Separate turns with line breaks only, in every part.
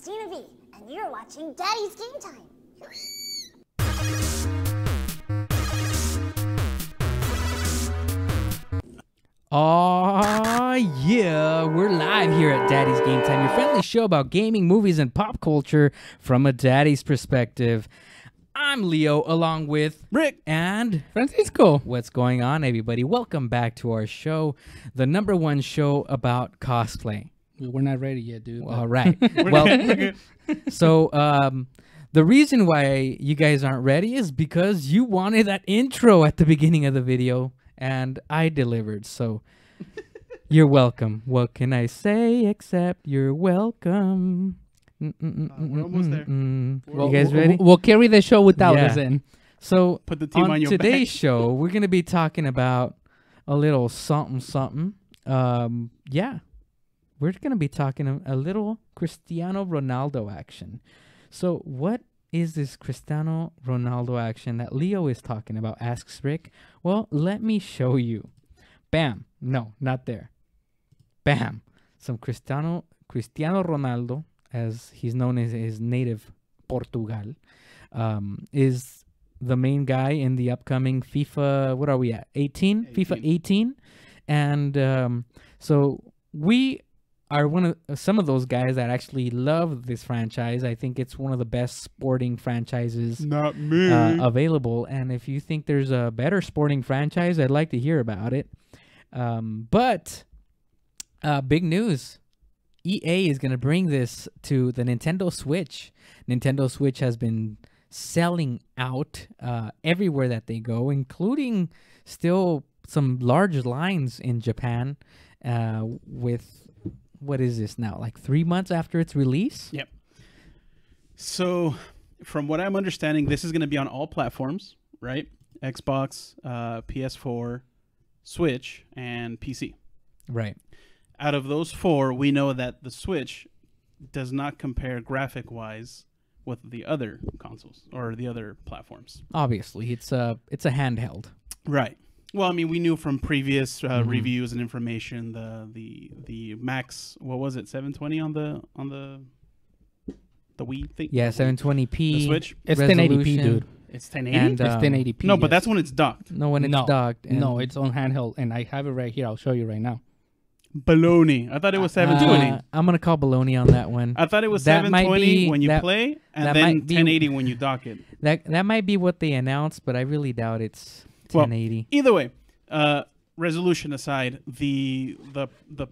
Christina V, and you're watching Daddy's Game Time.
Oh yeah, we're live here at Daddy's Game Time, your friendly show about gaming, movies, and pop culture from a daddy's perspective. I'm Leo, along with
Rick
and
Francisco.
What's going on, everybody? Welcome back to our show, the #1 show about cosplay.
We're not ready yet, dude.
All right. Well, so the reason why you guys aren't ready is because you wanted that intro at the beginning of the video, and I delivered. So you're welcome. What can I say except you're welcome?
We're almost there.
You guys ready?
We'll carry the show without us in.
So
Put the team on your
today's
back.
show, we're going to be talking about a little something. Yeah. We're going to be talking a little Cristiano Ronaldo action. So what is this Cristiano Ronaldo action that Leo is talking about, asks Rick? Well, let me show you. Bam. No, not there. Bam. Some Cristiano Ronaldo, as he's known as his native Portugal, is the main guy in the upcoming FIFA, what are we at, 18? FIFA 18. And so we are some of those guys that actually love this franchise. I think it's one of the best sporting franchises
Not me.
available. And if you think there's a better sporting franchise, I'd like to hear about it. But big news. EA is going to bring this to the Nintendo Switch. Nintendo Switch has been selling out everywhere that they go, including still some large lines in Japan with, what is this now, like 3 months after its release?
Yep. So from what I'm understanding, this is going to be on all platforms, right? Xbox, PS4, Switch, and PC.
Right.
Out of those four, we know that the Switch does not compare graphic-wise with the other consoles or the other platforms.
Obviously, it's a handheld.
Right. Well, I mean, we knew from previous reviews and information the max, what was it, 720 on the Wii thing?
Yeah,
The Wii.
720p.
The Switch.
It's 1080p,
resolution.
dude.
It's 1080.
And,
It's 1080p.
no, but
yes.
that's when it's docked.
No, when it's
No.
docked. and-
No, it's on handheld, and I have it right here. I'll show you right now.
Baloney. I thought it was 720.
I'm gonna call baloney on that one.
I thought it was
that might
720
be-
when you
that-
play, and
that
then
might be-
1080 when you dock it.
That might be what they announced, but I really doubt it's 1080.
Either way, resolution aside, the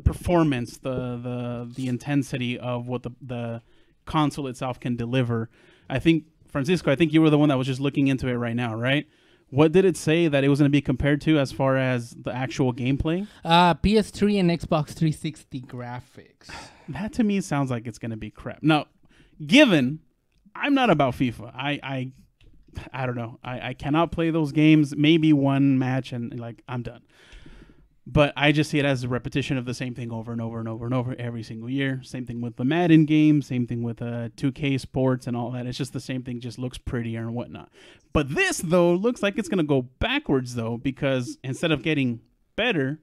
performance, the intensity of what the console itself can deliver. I think, Francisco, I think you were the one that was just looking into it right now, right? What did it say that it was going to be compared to as far as the actual gameplay?
PS3 and Xbox 360 graphics.
That to me sounds like it's going to be crap. Now, given I'm not about FIFA, I don't know. I cannot play those games. Maybe one match and like I'm done. But I just see it as a repetition of the same thing over and over and over and over every single year. Same thing with the Madden game. Same thing with 2K Sports and all that. It's just the same thing, just looks prettier and whatnot. But this, though, looks like it's going to go backwards, though, because instead of getting better,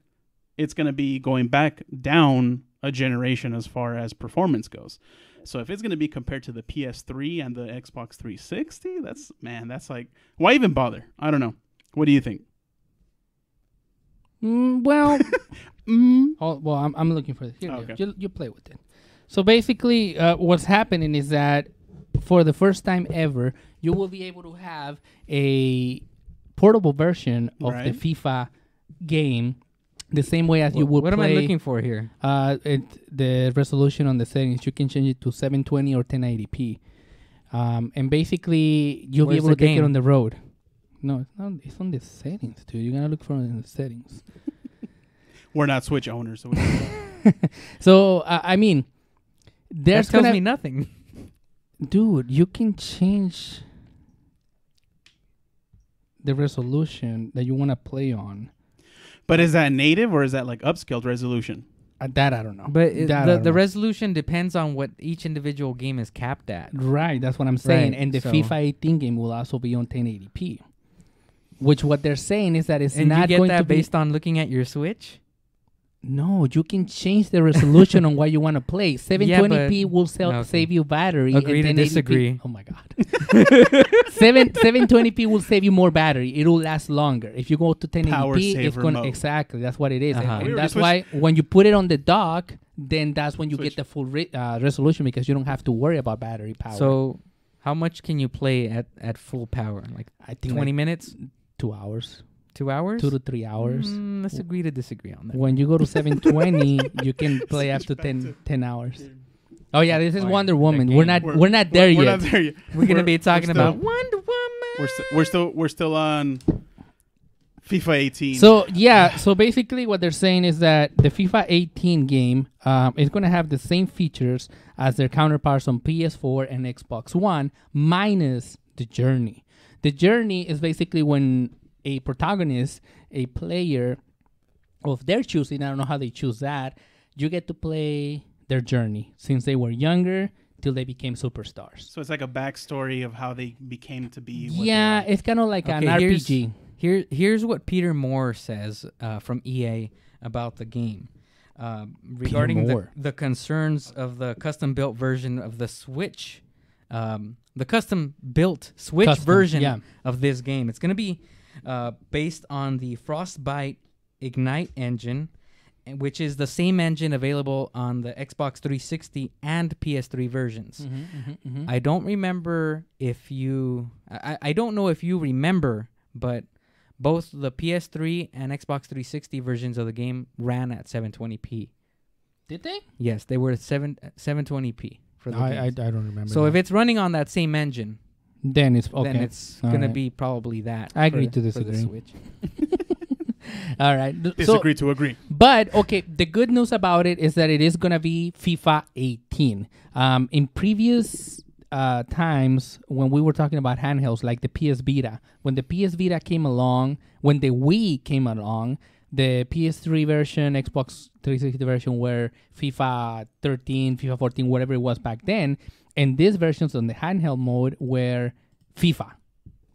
it's going to be going back down a generation as far as performance goes. So if it's going to be compared to the PS3 and the Xbox 360, that's like, why even bother? I don't know. What do you think?
Well, I'm looking for this. Here,
Okay.
you play with it. So basically, what's happening is that for the first time ever, you will be able to have a portable version of
Right.
the FIFA game, the same way as you would
What
play.
am I looking for here?
The resolution on the settings, you can change it to 720 or 1080p, and basically you'll
Where's
be able
the
to take it
game?
on the road. No, it's not. It's on the settings, dude. You're gonna look for it in the settings.
We're not Switch owners, so we don't know.
So I mean, there's
That tells
gonna
me nothing.
dude. You can change the resolution that you want to play on.
But is that native or is that like upscaled resolution?
That I don't know.
But
That I don't
the
know.
resolution depends on what each individual game is capped at.
Right, that's what I'm saying.
Right,
And the
so-
FIFA 18 game will also be on 1080p. Which what they're saying is that it's
And
not
you get
going
that
to be
based on looking at your Switch?
No, you can change the resolution on what you want to play. 720p will save you battery.
Agree
and
to
1080p
disagree.
Oh my god. 720p will save you more battery. It'll last longer. If you go to 1080p,
Power
it's
saver
gonna
mode.
exactly. That's what it is.
Uh-huh.
And
We
that's
already
why when you put it on the dock, then that's when you
Switch.
get the full resolution because you don't have to worry about battery power.
So, how much can you play at full power? Like
I think
20 minutes,
2 hours,
2 hours,
2 to 3 hours.
Let's agree to disagree on that.
When you go to 720, you can play up to
Switch back
10 hours. Oh yeah, this is
Oh, yeah,
Wonder
the
Woman.
game.
We're not there
We're
yet.
not there yet.
We're gonna be talking
still-
about Wonder Woman.
We're still on FIFA 18.
So yeah, so basically what they're saying is that the FIFA 18 game is going to have the same features as their counterparts on PS4 and Xbox One, minus the journey. The journey is basically when a protagonist, a player of their choosing, I don't know how they choose that, you get to play their journey since they were younger till they became superstars.
So it's like a backstory of how they became to be. What
Yeah,
they are.
it's kind of like an
Okay,
RPG.
Here's what Peter Moore says from EA about the game. Regarding
Moore.
the concerns of the custom-built version of the Switch, the custom-built Switch
Custom,
version
yeah.
of this game. It's going to be based on the Frostbite Ignite engine, which is the same engine available on the Xbox 360 and PS3 versions. I don't remember if you... I don't know if you remember, but both the PS3 and Xbox 360 versions of the game ran at 720p.
Did they?
Yes, they were at 720p for the
I
games.
don't remember.
So
that.
if it's running on that same engine,
then it's okay.
then it's
All
going to
right.
be probably that.
I agree
for-
to
for the
disagree.
Switch.
All right.
Disagree to agree.
But okay, the good news about it is that it is gonna be FIFA 18. In previous times when we were talking about handhelds like the PS Vita, when the PS Vita came along, when the Wii came along, the PS3 version, Xbox 360 version were FIFA 13, FIFA 14, whatever it was back then, and these versions on the handheld mode were FIFA.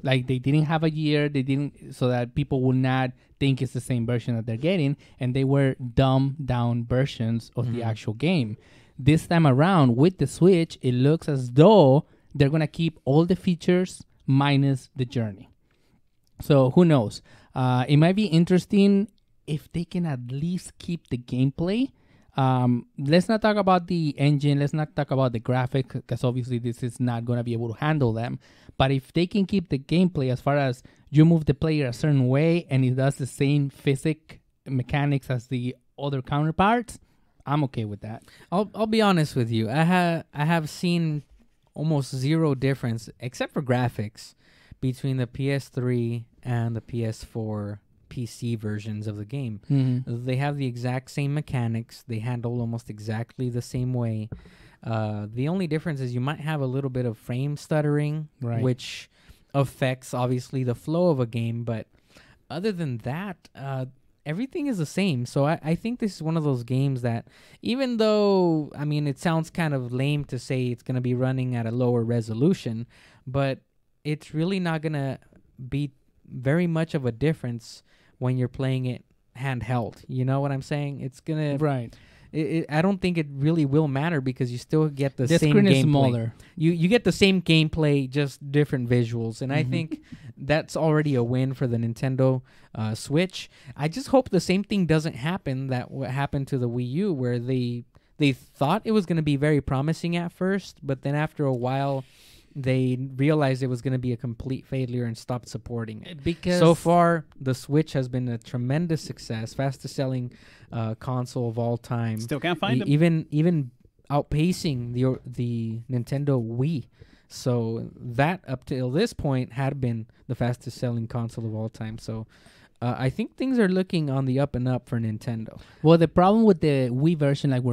Like they didn't have a year, they didn't, so that people would not think it's the same version that they're getting, and they were dumbed down versions of the actual game. This time around with the Switch, it looks as though they're gonna keep all the features minus the journey. So who knows? It might be interesting if they can at least keep the gameplay. Let's not talk about the engine. Let's not talk about the graphic because obviously this is not going to be able to handle them. But if they can keep the gameplay as far as you move the player a certain way and it does the same physic mechanics as the other counterparts, I'm okay with that.
I'll be honest with you. I have seen almost zero difference except for graphics between the PS3 and the PS4 PC versions of the game. They have the exact same mechanics. They handle almost exactly the same way. The only difference is you might have a little bit of frame stuttering,
Right.
which affects obviously the flow of a game. But other than that, everything is the same. So I think this is one of those games that, even though, I mean, it sounds kind of lame to say it's going to be running at a lower resolution, but it's really not going to be very much of a difference when you're playing it handheld. You know what I'm saying? It's going to...
Right.
I don't think it really will matter because you still get the
The
same
screen
gameplay.
is smaller.
You get the same gameplay, just different visuals, and I think that's already a win for the Nintendo Switch. I just hope the same thing doesn't happen that what happened to the Wii U, where they thought it was going to be very promising at first, but then after a while they realized it was going to be a complete failure and stopped supporting it.
Because
So far, the Switch has been a tremendous success, fastest selling console of all time.
Still can't find them.
Even outpacing the Nintendo Wii. So that up till this point had been the fastest selling console of all time. So I think things are looking on the up and up for Nintendo.
Well, the problem with the Wii version, like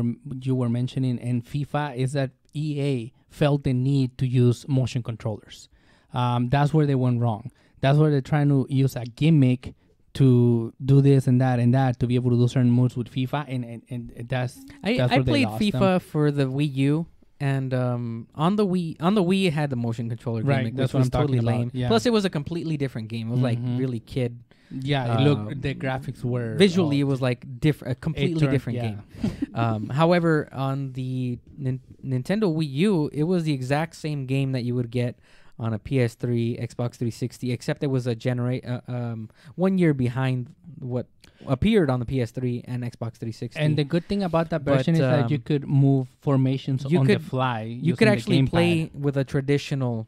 you were mentioning, and FIFA, is that EA felt the need to use motion controllers. That's where they went wrong. That's where they're trying to use a gimmick to do this and that to be able to do certain moves with FIFA, and that's
I
where they
played
lost
FIFA
them.
for the Wii U, and on the Wii it had the motion controller
Right,
gimmick,
that's
which
what
was
I'm talking
totally
about,
lame.
yeah.
Plus, it was a completely different game. It was like really kid
Yeah, it looked, the graphics were
Visually, it
all-
was like a completely
turned-
different
yeah.
game. However, on the Nintendo Wii U, it was the exact same game that you would get on a PS3, Xbox 360, except it was a 1 year behind what appeared on the PS3 and Xbox 360.
And the good thing about that
But,
version is that you could move formations
you
on the
could-
fly.
you could actually play with a traditional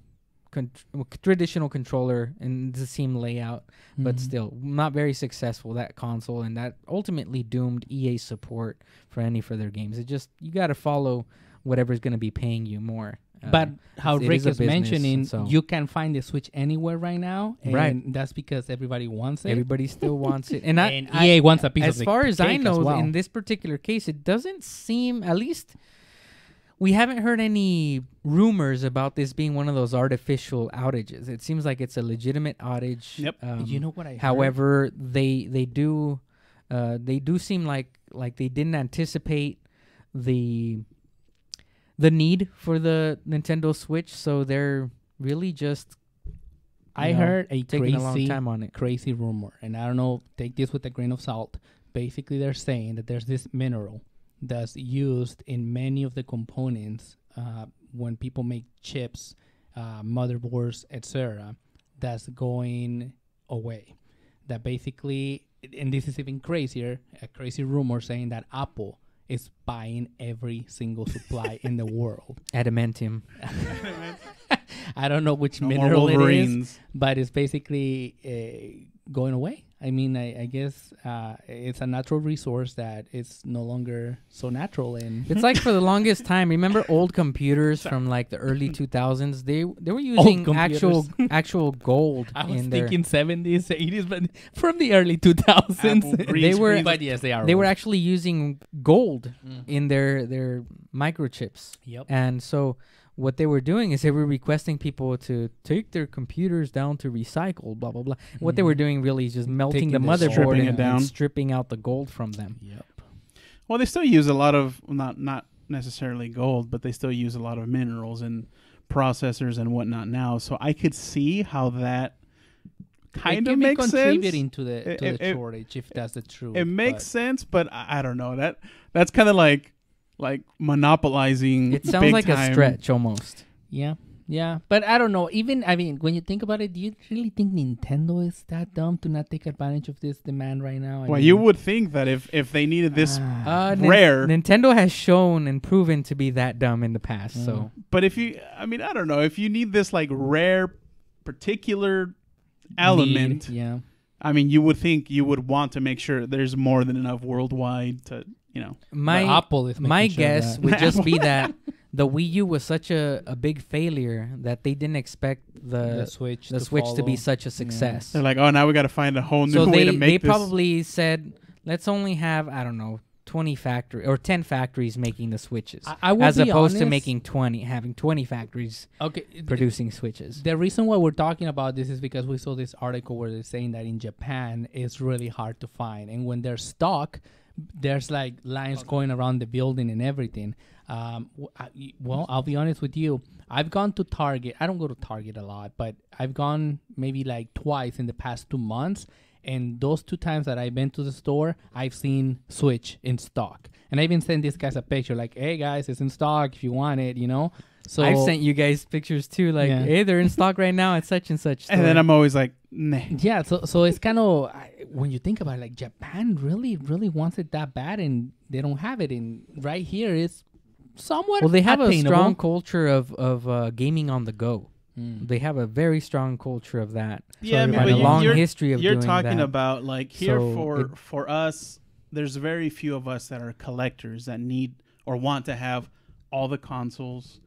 controller and the same layout, but
Mhm.
still not very successful, that console, and that ultimately doomed EA support for any further games. It just, you got to follow whatever's going to be paying you more.
But how
it
Rick
is a
is
business,
mentioning,
so-
you can find the Switch anywhere right now, and
Right.
that's because everybody wants it.
Everybody still wants it, and
And EA wants a piece of
as
the
far as I
cake
know,
well.
in this particular case, it doesn't seem, at least we haven't heard any rumors about this being one of those artificial outages. It seems like it's a legitimate outage.
Yep.
You know what I heard?
However, they do seem like they didn't anticipate the need for the Nintendo Switch, so they're really just
I
know,
heard a
taking a long
crazy,
time on it.
crazy rumor, and I don't know, take this with a grain of salt. Basically, they're saying that there's this mineral that's used in many of the components when people make chips, motherboards, etc. That's going away. That basically, and this is even crazier, a crazy rumor saying that Apple is buying every single supply in the world.
Adamantium.
I don't know which
No more
mineral it is,
Wolverines.
but it's basically going away. I mean, I guess it's a natural resource that is no longer so natural. And
It's like for the longest time. Remember old computers from like the early 2000s? They were using
computers.
actual gold
I was
in there.
thinking 70s, 80s, but from the early 2000s.
Apple green
They were-
screens.
But yes, they are.
They were
old.
actually using gold
Mhm.
in their microchips.
Yep.
And so what they were doing is they were requesting people to take their computers down to recycle, blah, blah, blah. What they were
Mhm.
doing really is just melting
Taking
the
the
motherboard
stripping
and,
it down.
and stripping out the gold from them.
Yep.
Well, they still use a lot of not necessarily gold, but they still use a lot of minerals and processors and whatnot now. So I could see how that kind
It
of
could be
makes sense.
contributing to the
It-
shortage, if that's the truth.
It makes
but-
sense, but I don't know. That's kind of like monopolizing.
It sounds
big
like a
time.
stretch almost.
Yeah, yeah, but I don't know. Even when you think about it, do you really think Nintendo is that dumb to not take advantage of this demand right now?
Well, you would think that if they needed this, Rare.
Nintendo has shown and proven to be that dumb in the past. So
but if you, I don't know, if you need this like rare, particular element,
yeah.
I mean, you would think you would want to make sure there's more than enough worldwide to,
my
But Apple is
my
making sure
guess
that.
would just be that the Wii U was such a big failure that they didn't expect
the Switch,
the
to
Switch to be
follow.
such a success.
They're like, oh, now we got to find a whole new
So
way
they
to make this.
probably said, let's only have 20 factory or 10 factories making the Switches,
I will
as
be
opposed to
honest,
having 20 factories
Okay,
producing Switches.
the reason why we're talking about this is because we saw this article where they're saying that in Japan it's really hard to find, and when they're stock, there's like lines going around the building and everything. Well, I'll be honest with you. I've gone to Target. I don't go to Target a lot, but I've gone maybe like twice in the past 2 months. And those 2 times that I've been to the store, I've seen Switch in stock. And I even sent these guys a picture like, hey, guys, it's in stock if you want it, So
I've sent you guys pictures too, like,
Yeah.
hey, they're in stock right now at such and such store.
And then I'm always like, nah.
Yeah, so it's kind of, when you think about it, like Japan really, really wants it that bad, and they don't have it. And right here is somewhat
well, they have a
attainable.
strong culture of gaming on the go.
Mm.
They have a very strong culture of that.
Yeah,
and
but
a long
you're,
history of
you're
doing
talking
that.
about like here
So
for us, there's very few of us that are collectors that need or want to have all the consoles,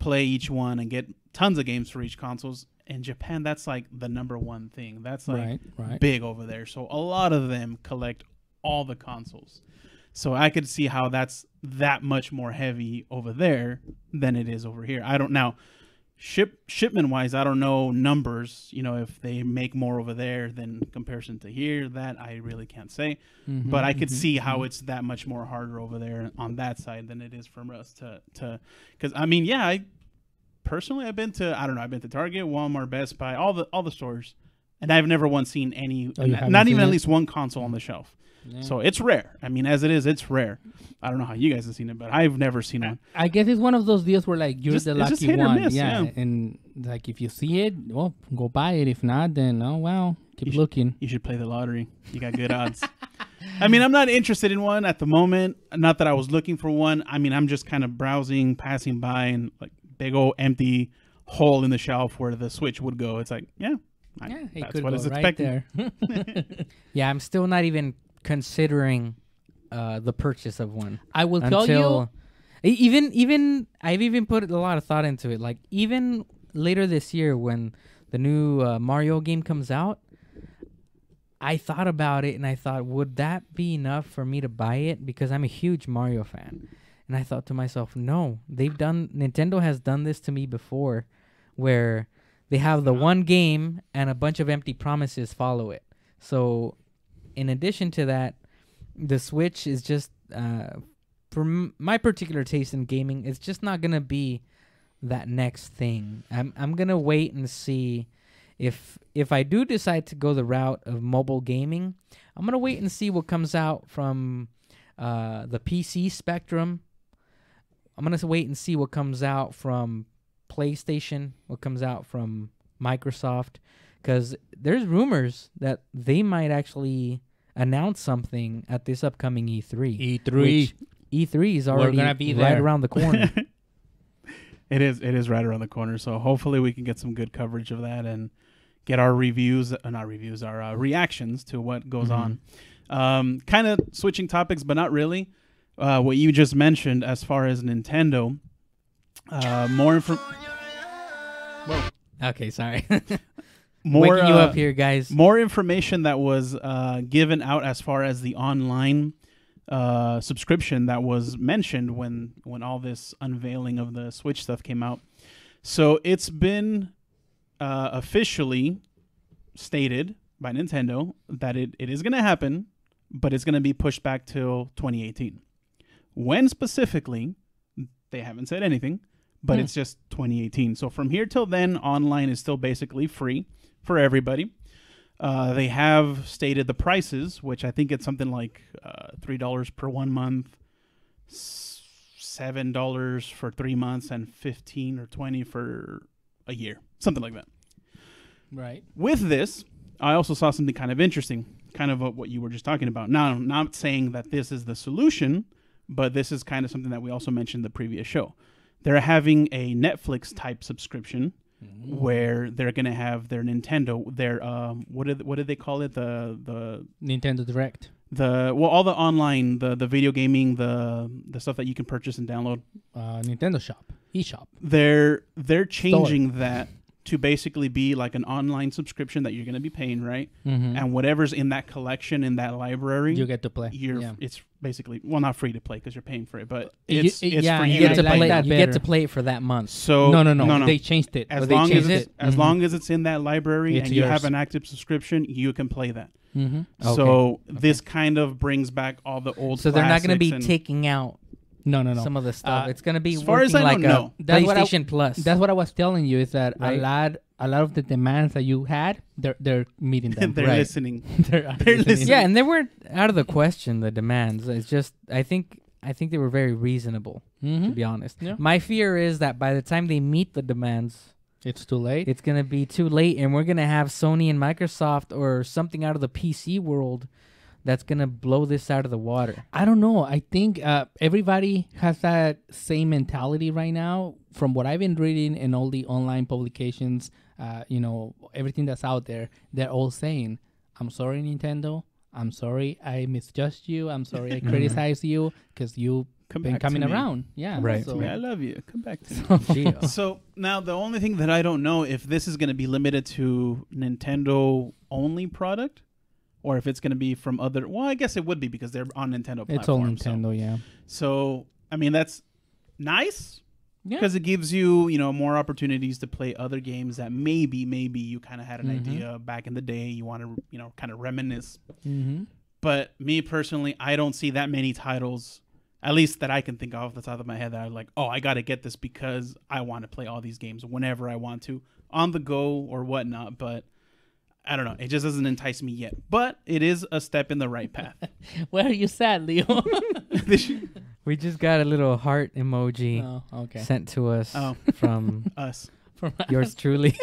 play each one, and get tons of games for each consoles. In Japan, that's like the number one thing. That's like
Right.
big over there. So a lot of them collect all the consoles. So I could see how that's that much more heavy over there than it is over here. I don't now. Shipment wise, I don't know numbers, if they make more over there than comparison to here, that I really can't say.
Mhm,
But I could
mhm,
see how
mhm.
it's that much more harder over there on that side than it is for us to because I personally I've been to Target, Walmart, Best Buy, all the stores. And I've never once seen any,
Oh, you haven't
not even
seen
at
it?
least one console on the shelf.
Yeah.
So it's rare. I mean, as it is, it's rare. I don't know how you guys have seen it, but I've never seen one.
I guess it's one of those deals where like you're
Just-
the
it's just
lucky
hit or
one,
miss,
yeah.
yeah.
And like if you see it, well, go buy it. If not, then oh well, keep
You should-
looking.
You should play the lottery. You got good odds. I mean, I'm not interested in one at the moment. Not that I was looking for one. I mean, I'm just kind of browsing, passing by, and like big old empty hole in the shelf where the Switch would go. It's like, yeah,
Yeah, it
that's
could
what
go
it's
right
expecting.
there.
Yeah, I'm still not even considering the purchase of one.
I will tell you.
Even I've even put a lot of thought into it. Like even later this year when the new Mario game comes out, I thought about it and I thought, would that be enough for me to buy it? Because I'm a huge Mario fan. And I thought to myself, no, Nintendo has done this to me before where they have the one game and a bunch of empty promises follow it. So in addition to that, the Switch is just, for my particular taste in gaming, it's just not going to be that next thing. I'm going to wait and see if I do decide to go the route of mobile gaming. I'm going to wait and see what comes out from the PC spectrum. I'm going to wait and see what comes out from PlayStation, what comes out from Microsoft, because there's rumors that they might actually announce something at this upcoming E3.
E3.
which E3 is already
gonna be
right
there.
around the corner.
It is right around the corner. So hopefully we can get some good coverage of that and get our reviews, not reviews, our reactions to what goes on. Kind of switching topics, but not really. What you just mentioned as far as Nintendo, more info.
Okay, sorry.
More
Waking you up here, guys.
More information that was given out as far as the online subscription that was mentioned when all this unveiling of the Switch stuff came out. So it's been officially stated by Nintendo that it is going to happen, but it's going to be pushed back till 2018. When specifically, they haven't said anything, but it's just 2018. So from here till then, online is still basically free for everybody. They have stated the prices, which I think it's something like $3 per 1 month, $7 for 3 months, and $15 or $20 for a year, something like that.
Right.
With this, I also saw something kind of interesting, kind of what you were just talking about. Now, I'm not saying that this is the solution, but this is kind of something that we also mentioned in the previous show. They're having a Netflix type subscription where they're going to have their Nintendo, their what did they call it? The
Nintendo Direct.
all the online, the video gaming, the stuff that you can purchase and download.
Nintendo Shop. eShop.
They're changing that to basically be like an online subscription that you're going to be paying, right?
Mm-hmm.
And whatever's in that collection, in that library,
You get to play.
it's basically, well, not free to play because you're paying for it, but
You-
it's
yeah,
for
you
you
You
I
get to
like
play.
that
You get
better.
to play it for that month.
So
No. They changed it.
As
they
long as
changed
it's
it?
as long as it's in that library
It's
and you
yours.
have an active subscription, you can play that.
Mm-hmm.
So this kind of brings back all the old.
So they're not going to be
classics and-
taking out
No.
some of the stuff. It's going to be
as far as
working
I
like
don't
a
know.
That's what I-
PlayStation Plus.
That's what I was telling you is that
Right.
a lot of the demands that you had, they're meeting them.
they're
Right.
listening.
they're
listening.
Yeah, and they weren't out of the question, the demands. It's just I think they were very reasonable, to
Mm-hmm.
be honest.
Yeah.
My fear is that by the time they meet the demands,
It's too late.
it's going to be too late and we're going to have Sony and Microsoft or something out of the PC world that's going to blow this out of the water.
I don't know. I think everybody has that same mentality right now. From what I've been reading in all the online publications, everything that's out there, they're all saying, "I'm sorry, Nintendo. I'm sorry I misjudged you. I'm sorry I criticized you because you've
Come
been
back to
coming
me.
around." Yeah,
Right.
So,
I love you. Come back to me.
Gee,
So now the only thing that I don't know if this is going to be limited to Nintendo only product, or if it's going to be from other. Well, I guess it would be because they're on Nintendo platform.
it's all Nintendo. Yeah.
So I mean that's nice
Yeah.
because it gives you more opportunities to play other games that maybe you kind of had an idea back in the day. You want to kind of reminisce.
Mm-hmm.
But me personally, I don't see that many titles, at least that I can think of off the top of my head, that I'm like, oh, I got to get this because I want to play all these games whenever I want to, on the go or whatnot. But I don't know. It just doesn't entice me yet. But it is a step in the right path.
Where are you sad, Leo?
We just got a little heart emoji
Oh, okay.
sent to us from
Us.
From
yours truly.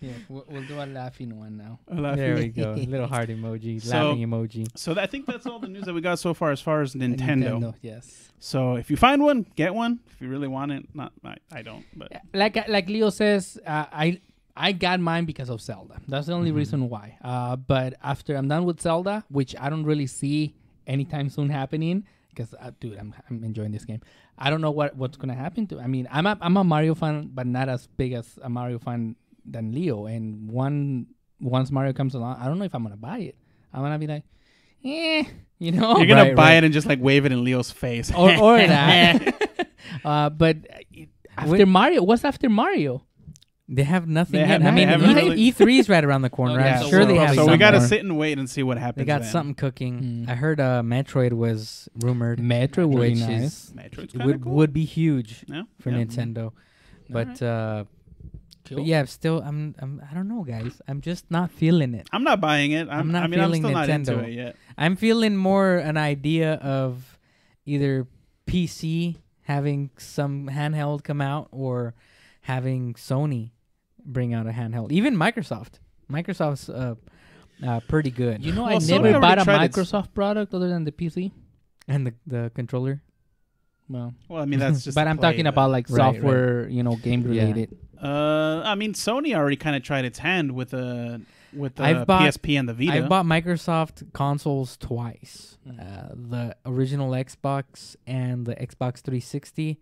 yeah, we'll do a laughing one now.
There we go. Little heart emoji,
So-
laughing emoji.
So I think that's all the news that we got so far as Nintendo.
Yes.
So if you find one, get one. If you really want it, I don't. But
Like Leo says, I got mine because of Zelda. That's the only reason why. But after I'm done with Zelda, which I don't really see anytime soon happening, because dude, I'm enjoying this game. I don't know what's gonna happen to. I mean, I'm a Mario fan, but not as big as a Mario fan than Leo. And once Mario comes along, I don't know if I'm gonna buy it. I'm gonna be like, you know,
you're gonna
Right,
buy
right.
it and just like wave it in Leo's face.
or that. But after Mario, what's after Mario?
They have nothing
They
yet.
haven't-
I mean,
they haven't really-
E3 is right around the corner.
Okay,
I'm
so
sure they
we'll-
have
So
something.
we gotta
more.
sit and wait and see what happens.
They got
then.
something cooking.
Mm.
I heard Metroid was rumored,
Metro would be
which
nice.
is
Metroid's kinda
would
cool.
would be huge
Yeah.
for
Yeah.
Nintendo. But
Cool.
but yeah, still I'm I don't know, guys. I'm just not feeling it.
I'm not buying it.
I'm not
I'm
feeling
still not into
Nintendo.
it yet.
I'm feeling more an idea of either PC having some handheld come out or having Sony bring out a handheld. Even Microsoft's pretty good.
You know,
Well,
I
Sony
never bought
already
a
tried its-
Microsoft product other than the PC.
And the controller.
Well,
Well, I mean that's just.
but
to
I'm
play
talking
the-
about like
Right,
software, game
Yeah.
related.
I mean Sony already kind of tried its hand with the
I've bought-
PSP and the Vita.
I bought Microsoft consoles twice.
Mm.
The original Xbox and the Xbox 360.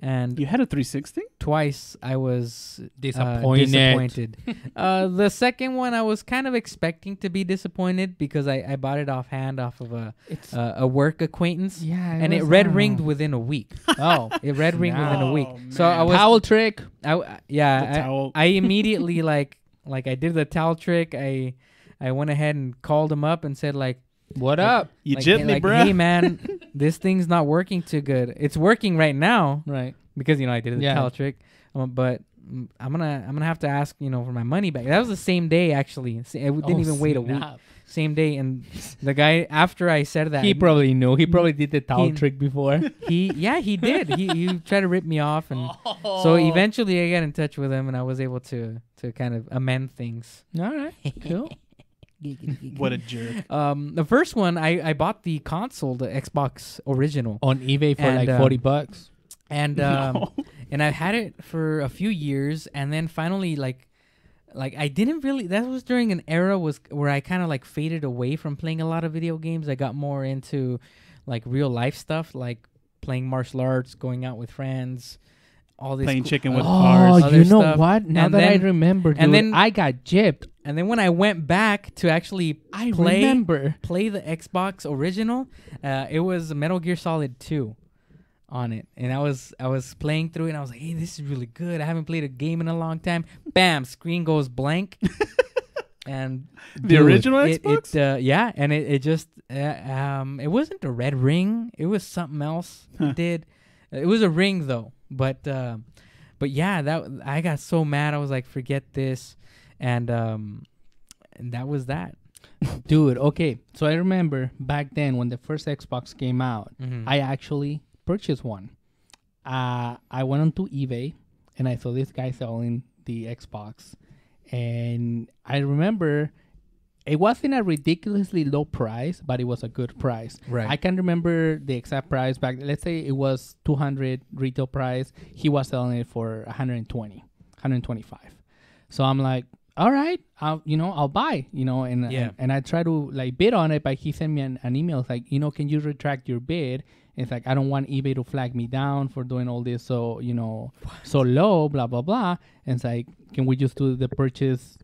And
You had a 360?
twice I was
Disappointed.
The second one I was kind of expecting to be disappointed because I bought it offhand off of
It's
a work acquaintance.
yeah,
And it red ringed within a week.
Oh,
It red ringed within a week.
Oh,
So I
man.
was
towel trick.
The
I
towel.
immediately like I did the towel trick. I went ahead and called him up and said like,
What up?
You
like,
jipped me,
like,
bruh.
hey man, this thing's not working too good. It's working right now
Right.
because I did the
Yeah.
towel trick, but I'm gonna have to ask for my money back. That was the same day actually. It didn't even wait a week.
snap.
Same day, and the guy after I said that
He probably knew. He probably did the towel
He-
trick before.
he did. He tried to rip me off, and so eventually I got in touch with him, and I was able to kind of amend things.
All right. Cool.
What a jerk.
The first one I bought the console, the Xbox original,
On eBay for
And,
like $40.
and
No.
and I've had it for a few years, and then finally like I didn't really. That was during an era where I kind of like faded away from playing a lot of video games. I got more into like real life stuff, like playing martial arts, going out with friends, all this
Playing
cool-
chicken with
Oh,
cars.
other
you know
stuff.
what? Now
And
that I
then-
remember, dude,
and then-
I got gypped.
And then when I went back to actually
I
play
remember.
the Xbox original, it was Metal Gear Solid 2 on it, and I was playing through it, and I was like, hey, this is really good. I haven't played a game in a long time. Bam, screen goes blank. And
The original Xbox?
yeah, and it just it wasn't a red ring. It was something else. It did. It was a ring though, but yeah, that I got so mad. I was like, forget this, and that was that.
Dude, okay. So I remember back then when the first Xbox came out, I actually purchased one. I went onto eBay and I saw this guy selling the Xbox. And I remember it wasn't a ridiculously low price, but it was a good price.
Right.
I can't remember the exact price back. Let's say it was 200 retail price. He was selling it for 120, 125. So I'm like, all right, I'll buy, and I try to like bid on it, but he sent me an email like, can you retract your bid? It's like, I don't want eBay to flag me down for doing all this so low, blah, blah, blah. And it's like, can we just do the purchase,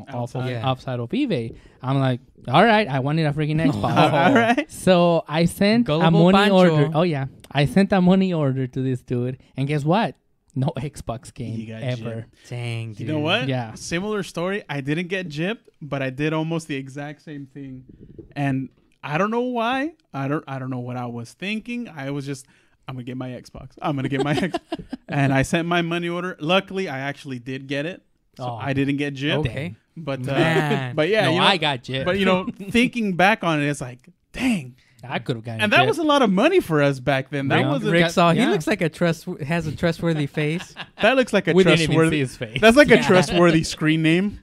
outside of eBay? I'm like, all right, I wanted a freaking Xbox.
All right.
So I sent
Gullible
a money
Pancho.
order. Oh, yeah. I sent a money order to this dude. And guess what? No Xbox game
You got
ever.
Dang, dude.
You know what?
Yeah.
Similar story. I didn't get gypped, but I did almost the exact same thing. And I don't know why. I don't know what I was thinking. I was just, I'm gonna get my Xbox. I'm gonna get my X. And I sent my money order. Luckily, I actually did get it. So I didn't get gypped.
Okay.
But
Man.
but yeah,
No,
you know,
I got gypped.
But you know, thinking back on it, it's like, dang.
I could have gotten
And that
gypped.
was a lot of money for us back then. That
Yeah.
was
Rick saw. He
Yeah.
looks like has a trustworthy face.
that looks like a
We didn't even see
trustworthy.
his face.
That's like a
Yeah.
trustworthy screen name.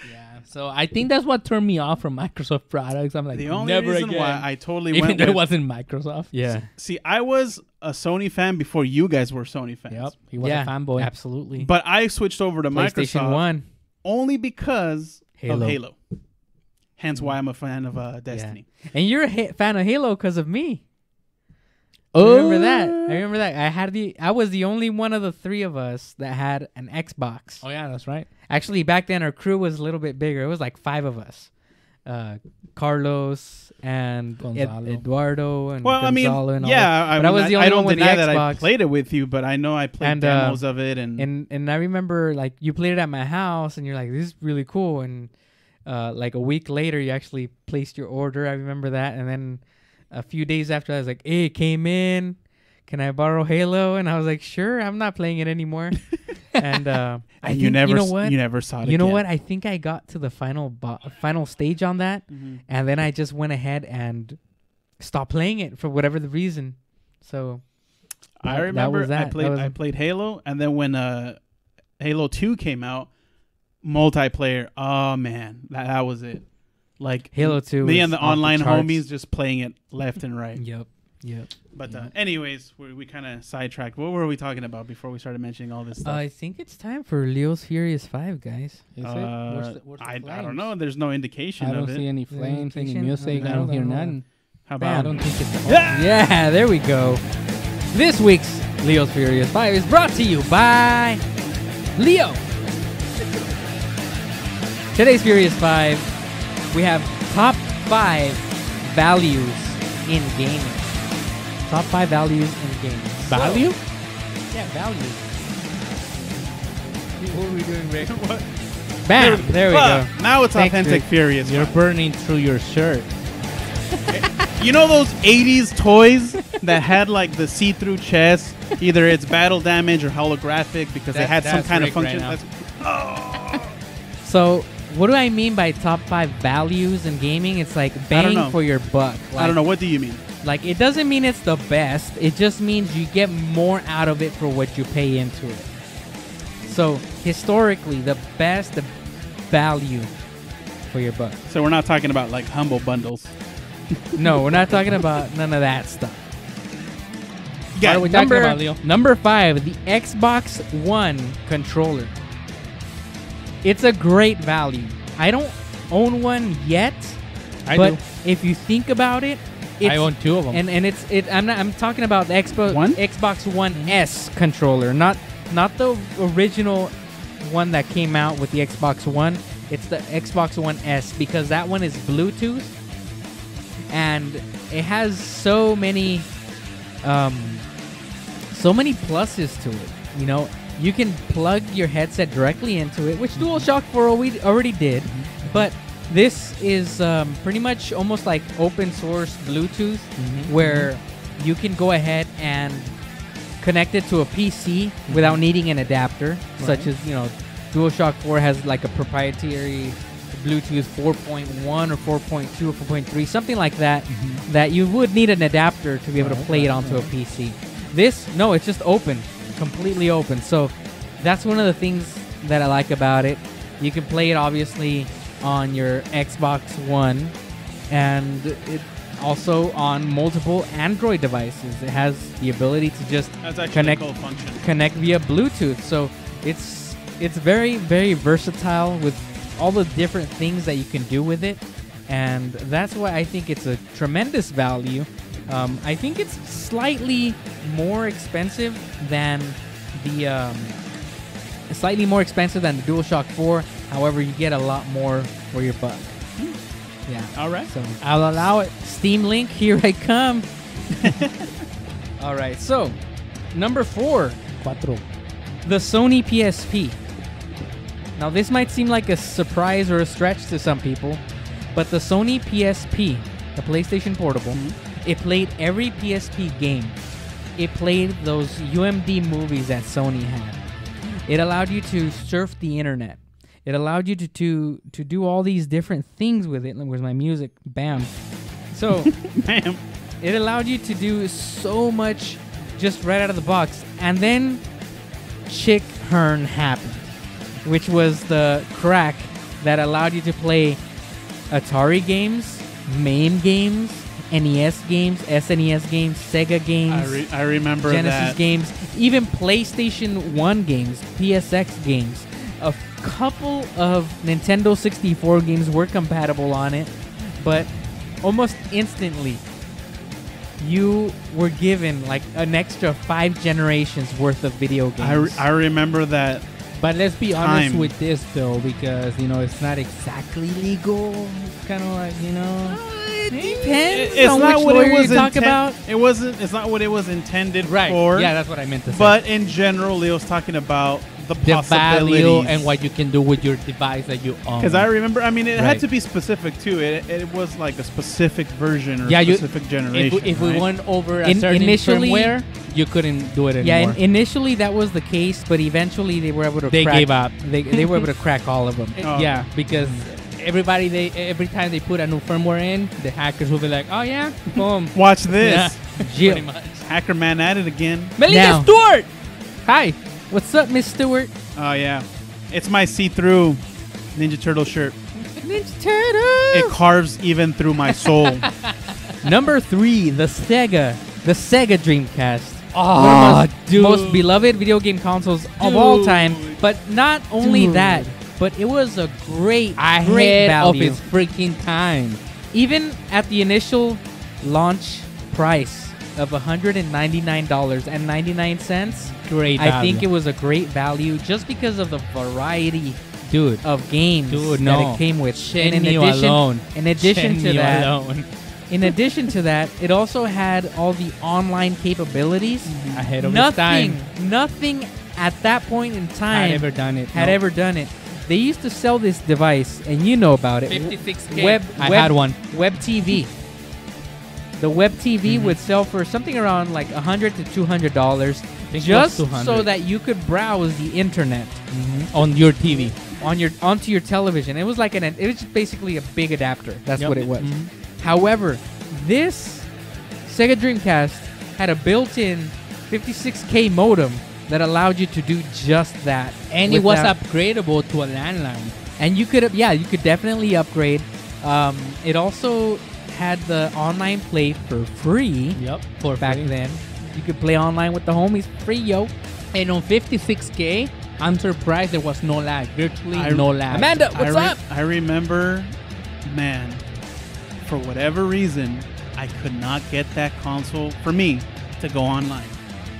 Yeah. So I think that's what turned me off from Microsoft products. I'm like,
The only
never
reason
again.
why I totally
Even
went
though it
with,
wasn't Microsoft.
Yeah.
see, I was a Sony fan before you guys were Sony fans.
Yep. He was
Yeah.
a fanboy.
Absolutely.
But I switched over to
PlayStation
Microsoft
1.
only because of
Halo.
Halo. Hence why I'm a fan of Destiny.
And you're a fan of Halo because of me.
Oh.
Remember that? I remember that. I was the only one of the three of us that had an Xbox.
Oh yeah, that's right.
Actually, back then our crew was a little bit bigger. It was like 5 of us. Carlos and
Gonzalo.
Eduardo and
Well,
Gonzalo and all
yeah,
that. But I was the only
I don't
one with
deny
the
that I
Xbox.
played it with you, but I know I played
And,
demos of it, and
And I remember like you played it at my house and you're like, this is really cool. And like a week later, you actually placed your order. I remember that. And then a few days after, I was like, hey, it came in. Can I borrow Halo? And I was like, sure. I'm not playing it anymore. And I
and
think,
you never,
you know what?
you never saw it.
You know
again.
what? I think I got to the final stage on that, and then I just went ahead and stopped playing it for whatever the reason. So
I
that
remember
was that.
I played Halo, and then when Halo 2 came out, multiplayer. Oh man, that was it. Like
Halo 2
me
was
and the
off the
online
charts.
homies just playing it left and right.
Yep.
But anyways, we kind of sidetracked. What were we talking about before we started mentioning all this stuff?
I think it's time for Leo's Furious 5, guys.
Is it? Where's the
I
flames?
don't know. There's no indication
I
of
don't
it.
see any flames, any
indication?
music.
Okay,
I don't hear
hold on.
nothing.
How
I
about?
don't think it's.
Yeah, there we go. This week's Leo's Furious 5 is brought to you by Leo. Today's Furious 5, we have top 5 values in gaming. Top 5 values in gaming.
Value?
Yeah, values.
What are we doing, Rick? What?
Bam! There we go.
Now it's
Thanks,
authentic
Rick.
Furious.
You're burning through your shirt.
You know those 80s toys that had like the see-through chest? Either it's battle damage or holographic because they had some
That's
kind of
Rick
function.
right
That's-
So, what do I mean by top 5 values in gaming? It's like bang
know.
for your buck.
I don't know. What do you mean?
Like, it doesn't mean it's the best. It just means you get more out of it for what you pay into it. So, historically, the best value for your buck.
So we're not talking about like humble bundles.
No, we're not talking about none of that stuff.
What are we talking about, Leo?
Number 5, the Xbox One controller. It's a great value. I don't own one yet,
I
but
do.
if you think about it, it's,
I own 2 of them.
and it's I'm talking about the
One?
Xbox One S controller, not the original one that came out with the Xbox One. It's the Xbox One S because that one is Bluetooth and it has so many pluses to it. You know, you can plug your headset directly into it, which DualShock 4 already did, but this is pretty much almost like open source Bluetooth where you can go ahead and connect it to a PC without needing an adapter, such as, you know, DualShock 4 has like a proprietary Bluetooth 4.1 or 4.2 or 4.3, something like that, that you would need an adapter to be able to play it onto a PC. This, no, it's just open, completely open. So that's one of the things that I like about it. You can play it obviously on your Xbox One and it also on multiple Android devices. It has the ability to just
That's actually
connect
a cool function.
connect via Bluetooth. So it's very, very versatile with all the different things that you can do with it, and that's why I think it's a tremendous value. I think it's slightly more expensive than the DualShock 4. However, you get a lot more for your buck. Yeah.
All right.
So I'll allow it. Steam Link, here I come. All right. So number 4. The Sony PSP. Now, this might seem like a surprise or a stretch to some people, but the Sony PSP, the PlayStation Portable, it played every PSP game. It played those UMD movies that Sony had. It allowed you to surf the internet. It allowed you to do all these different things with it. Where's my music? Bam. So,
Bam.
it allowed you to do so much just right out of the box. And then Chick Hearn happened, which was the crack that allowed you to play Atari games, MAME games, NES games, SNES games, Sega games,
I remember
Genesis
that.
games, even PlayStation 1 games, PSX games. A couple of Nintendo 64 games were compatible on it, but almost instantly you were given like an extra 5 generations worth of video games.
I remember that.
But let's be honest
Time.
with this though, because it's not exactly legal. It's kind of like
It depends
It's
on
not
which
what
lawyer
it was
you talk about.
It wasn't. It's not what it was intended
right.
for.
Yeah, that's what I meant to say.
But in general, Leo's talking about the
the
possibilities
value and what you can do with your device that you own.
Because I remember, I mean, it
Right.
had to be specific too. It was like a specific version or
Yeah,
specific generation.
if we
right?
went over a
In-
certain
initially-
firmware, you couldn't do it
Yeah,
anymore.
initially that was the case, but eventually they were able to
They
crack.
gave up.
They were able to crack all of them.
Oh.
Yeah, because every time they put a new firmware in, the hackers will be like, "Oh yeah, boom."
Watch this.
Yeah,
Jill.
pretty much.
Hacker Man at it again.
Melissa
Now.
Stewart. Hi.
What's up, Miss Stewart?
Oh yeah, it's my see-through Ninja Turtle shirt.
Ninja Turtle.
It carves even through my soul.
Number 3, the Sega Dreamcast.
Oh, dude.
Most beloved video game consoles of all
Dude.
time. But not only
Dude.
that, but it was a great
Ahead of
value.
its freaking time.
Even at the initial launch price of $199.99,
Great
I
value.
think it was a great value just because of the variety
dude.
of games
Dude,
that
no.
it came with.
Shen
And
you alone.
in addition to
Shen you
that,
alone.
in addition to that, it also had all the online capabilities.
Ahead of its time.
Nothing at that point in time
Had ever done it.
had
no.
ever done it. They used to sell this device, and you know about it.
56K. I had one.
Web TV. The web TV
Mm-hmm.
would sell for something around like $100 to $200,
think it
just
was 200.
so that you could browse the internet
On your TV.
onto your television. It was like it was just basically a big adapter. That's
Yep.
what it was.
Mhm.
However, this Sega Dreamcast had a built-in 56K modem that allowed you to do just that.
And it was
without-
upgradable to a landline.
And you could definitely upgrade. It also had the online play for free.
Yep. For
Back
free.
then, you could play online with the homies free, yo.
And on 56K, I'm surprised there was no lag. Virtually no lag.
Amanda, what's up?
I remember, man, for whatever reason, I could not get that console for me to go online.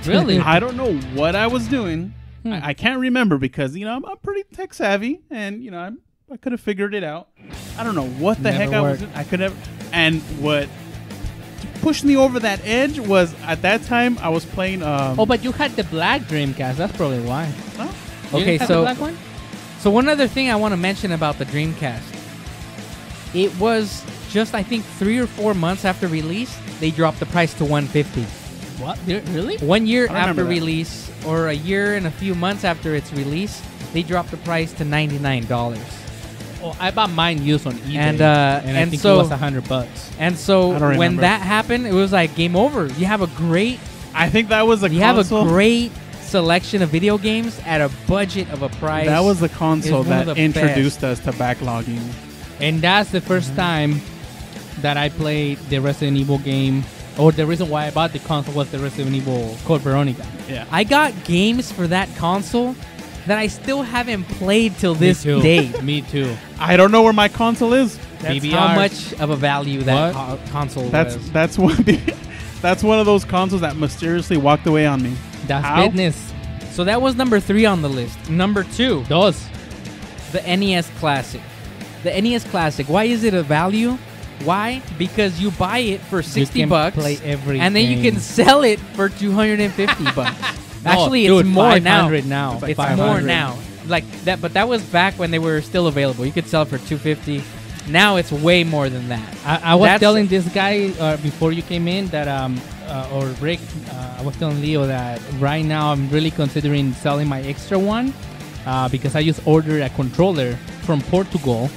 Really?
I don't know what I was doing.
Hmm.
I can't remember because I'm pretty tech savvy, and I could have figured it out. I don't know what the
Never
heck I was
worked.
doing. I could have. And what pushed me over that edge was at that time I was playing.
Oh, but you had the black Dreamcast. That's probably why.
oh,
You
Okay,
didn't have
so-
the black one?
So one other thing I want to mention about the Dreamcast. It was just, I think, 3 or 4 months after release, they dropped the price to $150.
What? Really?
1 year
I remember
after
that.
release, or a year and a few months after its release, they dropped the price to $99.
Oh, I bought mine used on eBay.
And,
I
and
think
so-
it was $100.
And so
I don't
when
remember.
that happened, it was like game over. You have a great
I think that was a
you have
console.
a great selection of video games at a budget of a price.
That was the console
It's one of
that
the
introduced us to backlogging.
And that's the first time that I played the Resident Evil game. Or the reason why I bought the console was the Resident Evil Code Veronica.
Yeah.
I got games for that console that I still haven't played till this
Me too.
day.
Me too.
I don't know where my console is.
That's
DVR.
how much of a value that
What?
console
That's
was.
that's one that's one of those consoles that mysteriously walked away on me.
That's
How?
business.
So that was number 3 on the list. Number 2,
Those.
the NES Classic. The NES Classic. Why is it a value? Why? Because you buy it for $60
can play every
and then you
game.
can sell it for $250. Actually,
dude,
it's more now.
500 now.
It's like
It's
500.
more now. Like that, but that was back when they were still available. You could sell it for $250. Now it's way more than that.
I was
That's-
telling this guy before you came in that or Rick, I was telling Leo that right now I'm really considering selling my extra one because I just ordered a controller from Portugal,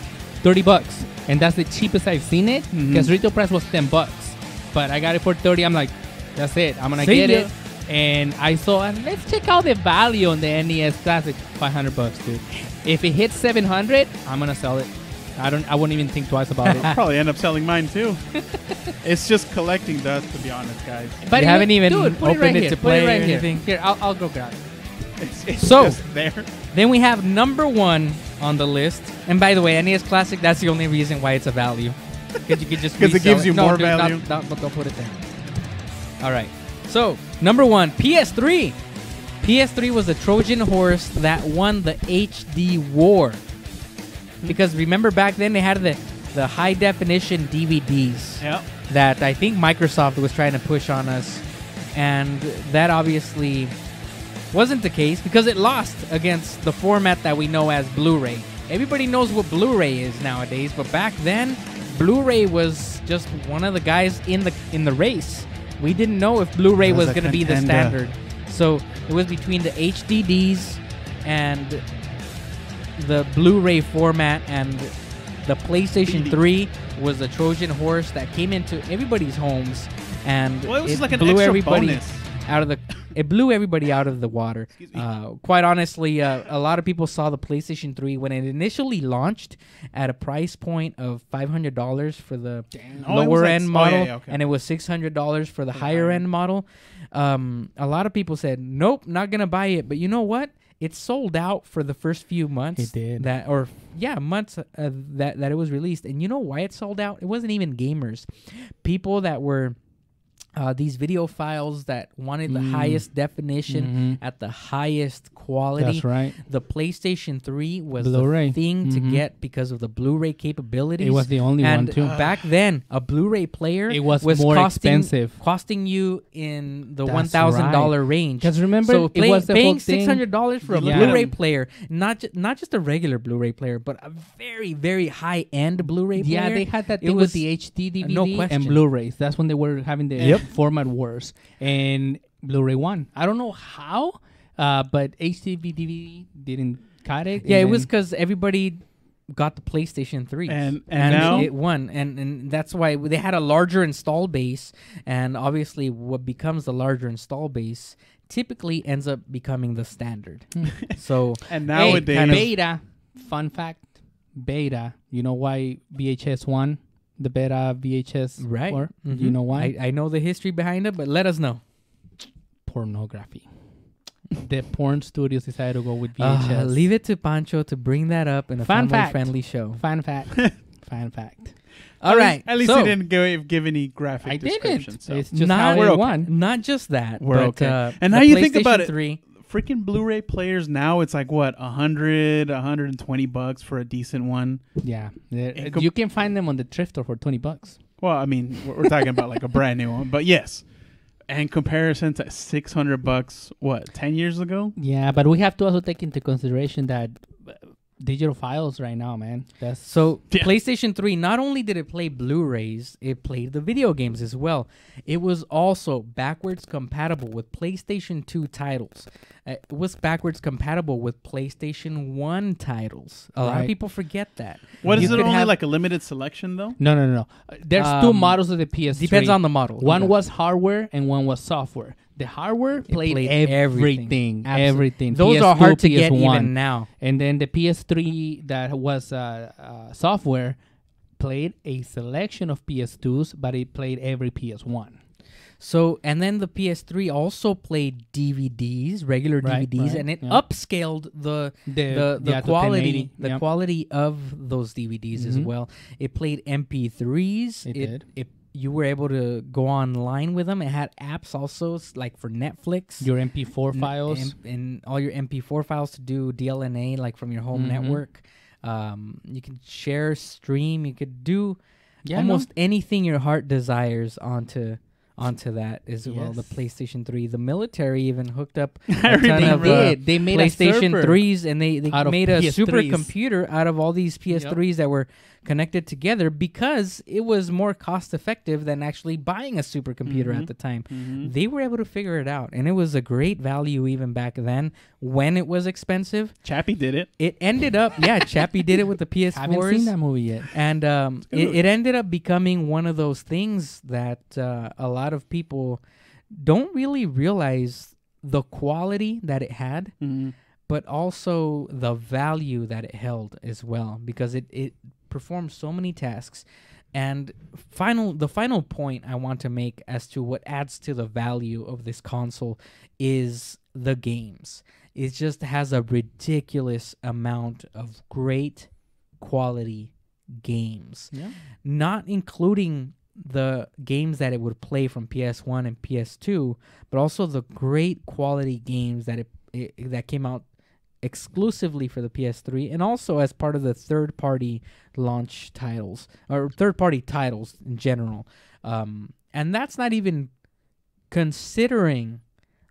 $30, and that's the cheapest I've seen it. Because retail price was $10, but I got it for 30. I'm like, that's it. I'm gonna get it. And I saw, let's check out the value on the NES Classic. $500, dude. If it hits 700, I'm gonna sell it. I wouldn't even think twice about it.
Probably end up selling mine too. It's just collecting dust, to be honest, guys.
But you haven't even
dude,
opened it to play or
here.
anything.
Here, I'll go grab it.
It's
So-
just there.
Then we have number 1 on the list. And by the way, NES Classic, that's the only reason why it's a value. Because you could just
'Cause it
resell
gives you
No,
more
dude,
value.
Don't put it there. All right. So, number 1, PS3. PS3 was the Trojan horse that won the HD war. Because remember back then they had the high definition DVDs
Yep.
that I think Microsoft was trying to push on us. And that obviously wasn't the case because it lost against the format that we know as Blu-ray. Everybody knows what Blu-ray is nowadays, but back then Blu-ray was just one of the guys in the race. We didn't know if Blu-ray
It was
was
a
going to be the
contender.
standard. So it was between the HDDs and the Blu-ray format, and the PlayStation
DVD.
3 was the Trojan horse that came into everybody's homes, and
Well, it was like an
blew
extra
everybody
bonus.
out of the. It blew everybody out of the water.
Excuse me.
Quite honestly, a lot of people saw the PlayStation 3 when it initially launched at a price point of $500 for the
Oh, it was
lower
like-
end
oh,
model,
yeah, okay.
and it was $600 for the higher end model. A lot of people said, "Nope, not gonna buy it." But you know what? It sold out for the first few months.
It did.
Months that it was released. And you know why it sold out? It wasn't even gamers. People that were these video files that wanted the highest definition at the highest quality.
That's right.
The PlayStation 3 was
Blu-ray.
the thing to get because of the Blu-ray capabilities.
It was the only
and
one too.
Back then, a Blu-ray player
It was more expensive.
costing you in the
That's
$1,000 range.
Because remember,
So
it was the whole
paying
thing.
$600 for a
Yeah.
Blu-ray player, not just a regular Bluray player, but a very, very high-end Bluray player.
Yeah, they had that
It
thing
was
with the HD DVD
no
and
question.
Blu-rays. That's when they were having the format wars. And Blu-ray won. I don't know how, but HD DVD didn't cut it.
Yeah,
and
it was
then-
because everybody got the PlayStation 3.
And now-
it won. And that's why they had a larger install base. And obviously what becomes the larger install base typically ends up becoming the standard. So
And
Hey,
nowadays,
kind of-
beta. Fun fact: beta. You know why VHS won? The beta VHS
right.
war?
Mhm.
You know why?
I know the history behind it, but let us know.
Pornography. The porn studios decided to go with VHS.
Leave it to Pancho to bring that up in a
Fun fact.
family-friendly show.
Fun fact. Fun fact.
All right.
At least
so,
he didn't give any graphic
I
description.
didn't.
So.
It's just
Not-
how
we're
it
okay.
won.
Not just that.
We're
but,
okay. And
the
now you think about
PlayStation
it,
3,
freaking Blu-ray players now, it's like what, $120 for a decent one.
Yeah.
And com-
You can find them on the thrift store for $20.
Well, I mean, we're talking about like a brand new one, but yes. And comparison to $600, what, 10 years ago?
Yeah, but we have to also take into consideration that digital files right now, man. That's
So
Yeah.
PlayStation 3, not only did it play Blu-rays, it played the video games as well. It was also backwards compatible with PlayStation 2 titles. It was backwards compatible with PlayStation 1 titles. A lot of
Right.
people forget that.
What
You
is it
could
only
have-
like a limited selection though?
No. There's two
Um,
models of the PS3.
Depends on the model.
One
Okay.
was hardware and one was software. The hardware played,
played
everything.
Absolutely.
Everything.
Those
PS2,
are hard to get
PS1.
even now.
And then the PS3 that was software played a selection of PS2s, but it played every PS1.
So, and then the PS3 also played DVDs, regular
Right,
DVDs,
right,
and it
yeah.
upscaled the
to
quality
1080,
quality of those DVDs as
Mhm.
well. It played MP3s.
It did.
You were able to go online with them. It had apps also, like for Netflix.
Your MP4 files.
And all your MP4 files to do DLNA, like from your home
Mhm.
network. You can share, stream. You could do
Yeah,
almost anything your heart desires onto onto that as well. The
Yes.
PlayStation 3. The military even hooked up
I
a ton
remember.
of
They made a
PlayStation
server
3s, and they
out of
made a
PS3s.
supercomputer out of all these PS3s that were connected together because it was more cost effective than actually buying a supercomputer at the time. They were able to figure it out, and it was a great value even back then when it was expensive.
Chappie did it.
It ended up, Chappie did it with the PS4s.
Haven't seen that movie yet.
And it ended up becoming one of those things that a lot of people don't really realize the quality that it had, but also the value that it held as well, because it performed so many tasks. And the final point I want to make as to what adds to the value of this console is the games. It just has a ridiculous amount of great quality games, not including the games that it would play from PS1 and PS2, but also the great quality games that that came out exclusively for the PS3 and also as part of the third-party launch titles or third-party titles in general. And that's not even considering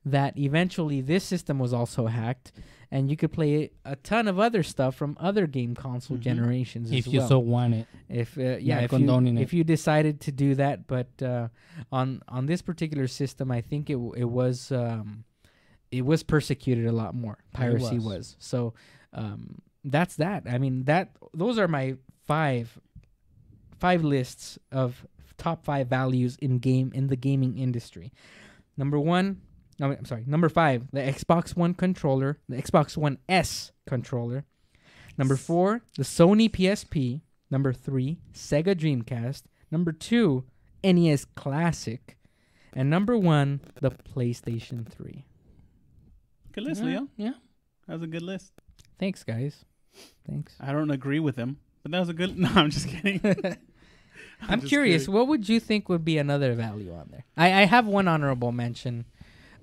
that eventually this system was also hacked, and you could play a ton of other stuff from other game console generations
If
as
you
well.
so want it.
If you decided to do that, but on this particular system, I think it was persecuted a lot more. Piracy was. So that's that. I mean, those are my five lists of top 5 values in the gaming industry. Number 5, the Xbox One controller, the Xbox One S controller. Number 4, the Sony PSP. Number 3, Sega Dreamcast. Number 2, NES Classic. And number 1, the PlayStation 3.
Good list, Leo.
Yeah.
That was a good list.
Thanks, guys. Thanks.
I don't agree with him, but that was a good... No, I'm just kidding.
I'm
just
curious,
kidding.
what would you think would be another value on there? I have one honorable mention,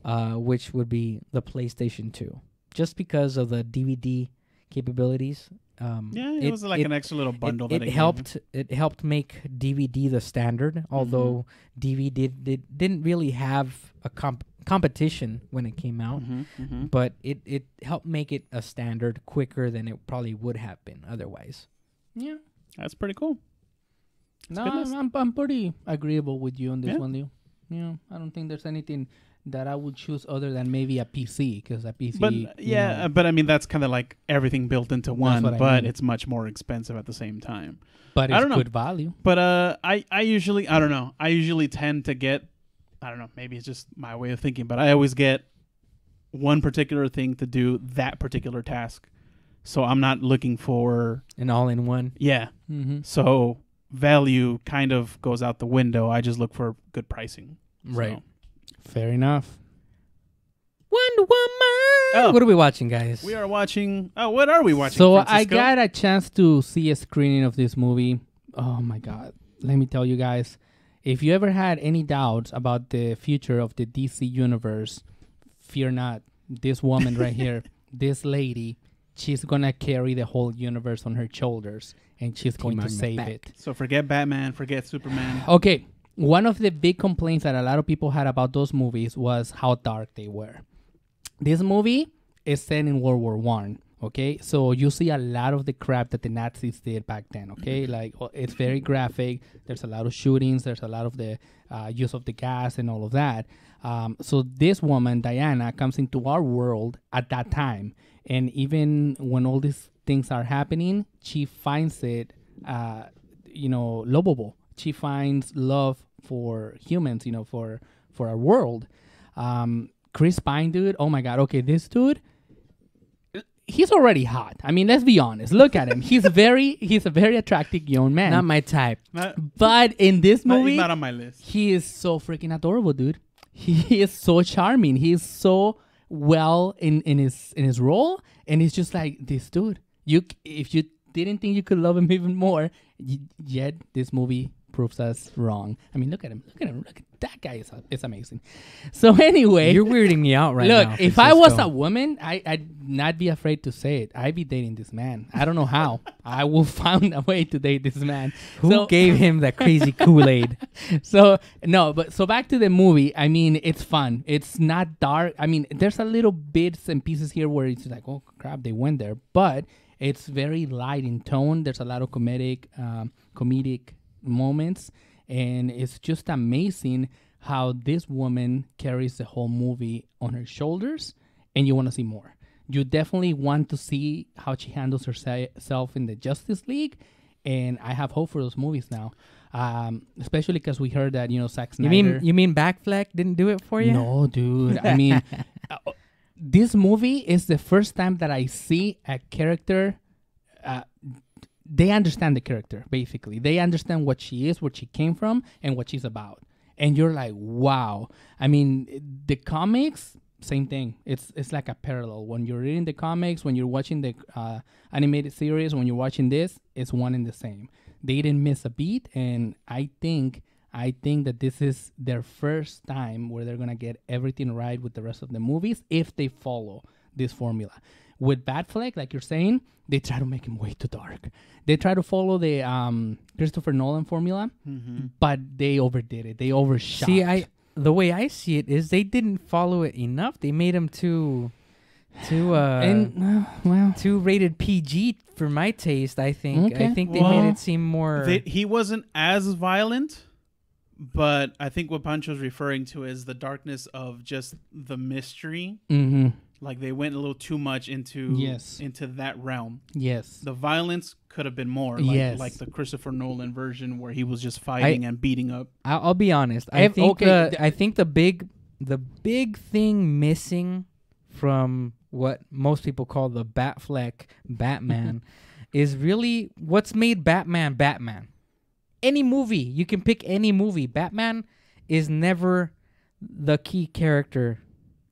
which would be the PlayStation 2. Just because of the DVD capabilities.
It was like an extra little bundle.
It helped make DVD the standard, although DVD didn't really have a competition when it came out, but it helped make it a standard quicker than it probably would have been otherwise.
Yeah.
That's pretty cool.
I'm pretty agreeable with you on this
Yeah.
one, Leo. Yeah, I don't think there's anything that I would choose other than maybe a PC, because a PC.
But but I mean that's kind of like everything built into one,
what I
but
mean.
it's much more expensive at the same time.
but
I
it's
don't know.
good value.
But I usually tend to get, I don't know, maybe it's just my way of thinking, but I always get one particular thing to do that particular task. So I'm not looking for
An all-in-one.
yeah.
Mm-hmm.
So value kind of goes out the window. I just look for good pricing.
Right.
Fair enough.
Wonder Woman!
Oh.
What are we watching, guys?
We are watching. Oh, what are we watching?
So I
Francisco?
got a chance to see a screening of this movie. Oh my God. Let me tell you guys, if you ever had any doubts about the future of the DC universe, fear not. This woman right here, this lady, she's going to carry the whole universe on her shoulders, and she's going to
on my
save
back.
it.
So forget Batman, forget Superman.
Okay, one of the big complaints that a lot of people had about those movies was how dark they were. This movie is set in World War One. Okay, so you see a lot of the crap that the Nazis did back then. Okay, like it's very graphic. There's a lot of shootings. There's a lot of the use of the gas and all of that. So this woman, Diana, comes into our world at that time, and even when all these things are happening, she finds it, lovable. She finds love for humans, for our world. Chris Pine, dude. Oh my God. Okay, this dude. He's already hot. I mean, let's be honest. Look at him. He's a very attractive young man.
Not my type.
But in this movie,
not on my list.
he is so freaking adorable, dude. He is so charming. He is so well in his role, and he's just like this dude. If you didn't think you could love him even more, yet this movie proves us wrong. I mean, look at him. Look at that guy is amazing. So anyway,
You're weirding me out right now.
look, if I was a
Francisco.
woman, I'd not be afraid to say it. I'd be dating this man. I don't know how. I will find a way to date this man.
Who gave him that crazy Kool-Aid?
So back to the movie. I mean, it's fun. It's not dark. I mean, there's a little bits and pieces here where it's like, oh crap, they went there, but it's very light in tone. There's a lot of comedic moments, and it's just amazing how this woman carries the whole movie on her shoulders, and you want to see more. You definitely want to see how she handles herself in the Justice League, and I have hope for those movies now. Especially because we heard that, Zack Snyder.
You mean Batfleck didn't do it for you?
No, dude. I mean, this movie is the first time that I see a character. They understand the character, basically. They understand what she is, where she came from, and what she's about. And you're like, wow. I mean, the comics, same thing. It's like a parallel. When you're reading the comics, when you're watching the animated series, when you're watching this, it's one and the same. They didn't miss a beat, and I think that this is their first time where they're gonna get everything right with the rest of the movies if they follow this formula. With Batfleck, like you're saying, they try to make him way too dark. They try to follow the Christopher Nolan formula, but they overdid it. They overshot.
See, the way I see it is they didn't follow it enough. They made him too rated PG for my taste. I think.
Okay.
I think they made it seem more.
He wasn't as violent, but I think what Pancho's referring to is the darkness of just the mystery.
Mm-hmm.
Like they went a little too much into that realm.
Yes.
The violence could have been more, like the Christopher Nolan version where he was just fighting and beating up.
I'll be honest. I think the big thing missing from what most people call the Batfleck Batman is really what's made Batman. Any movie, you can pick any movie. Batman is never the key character,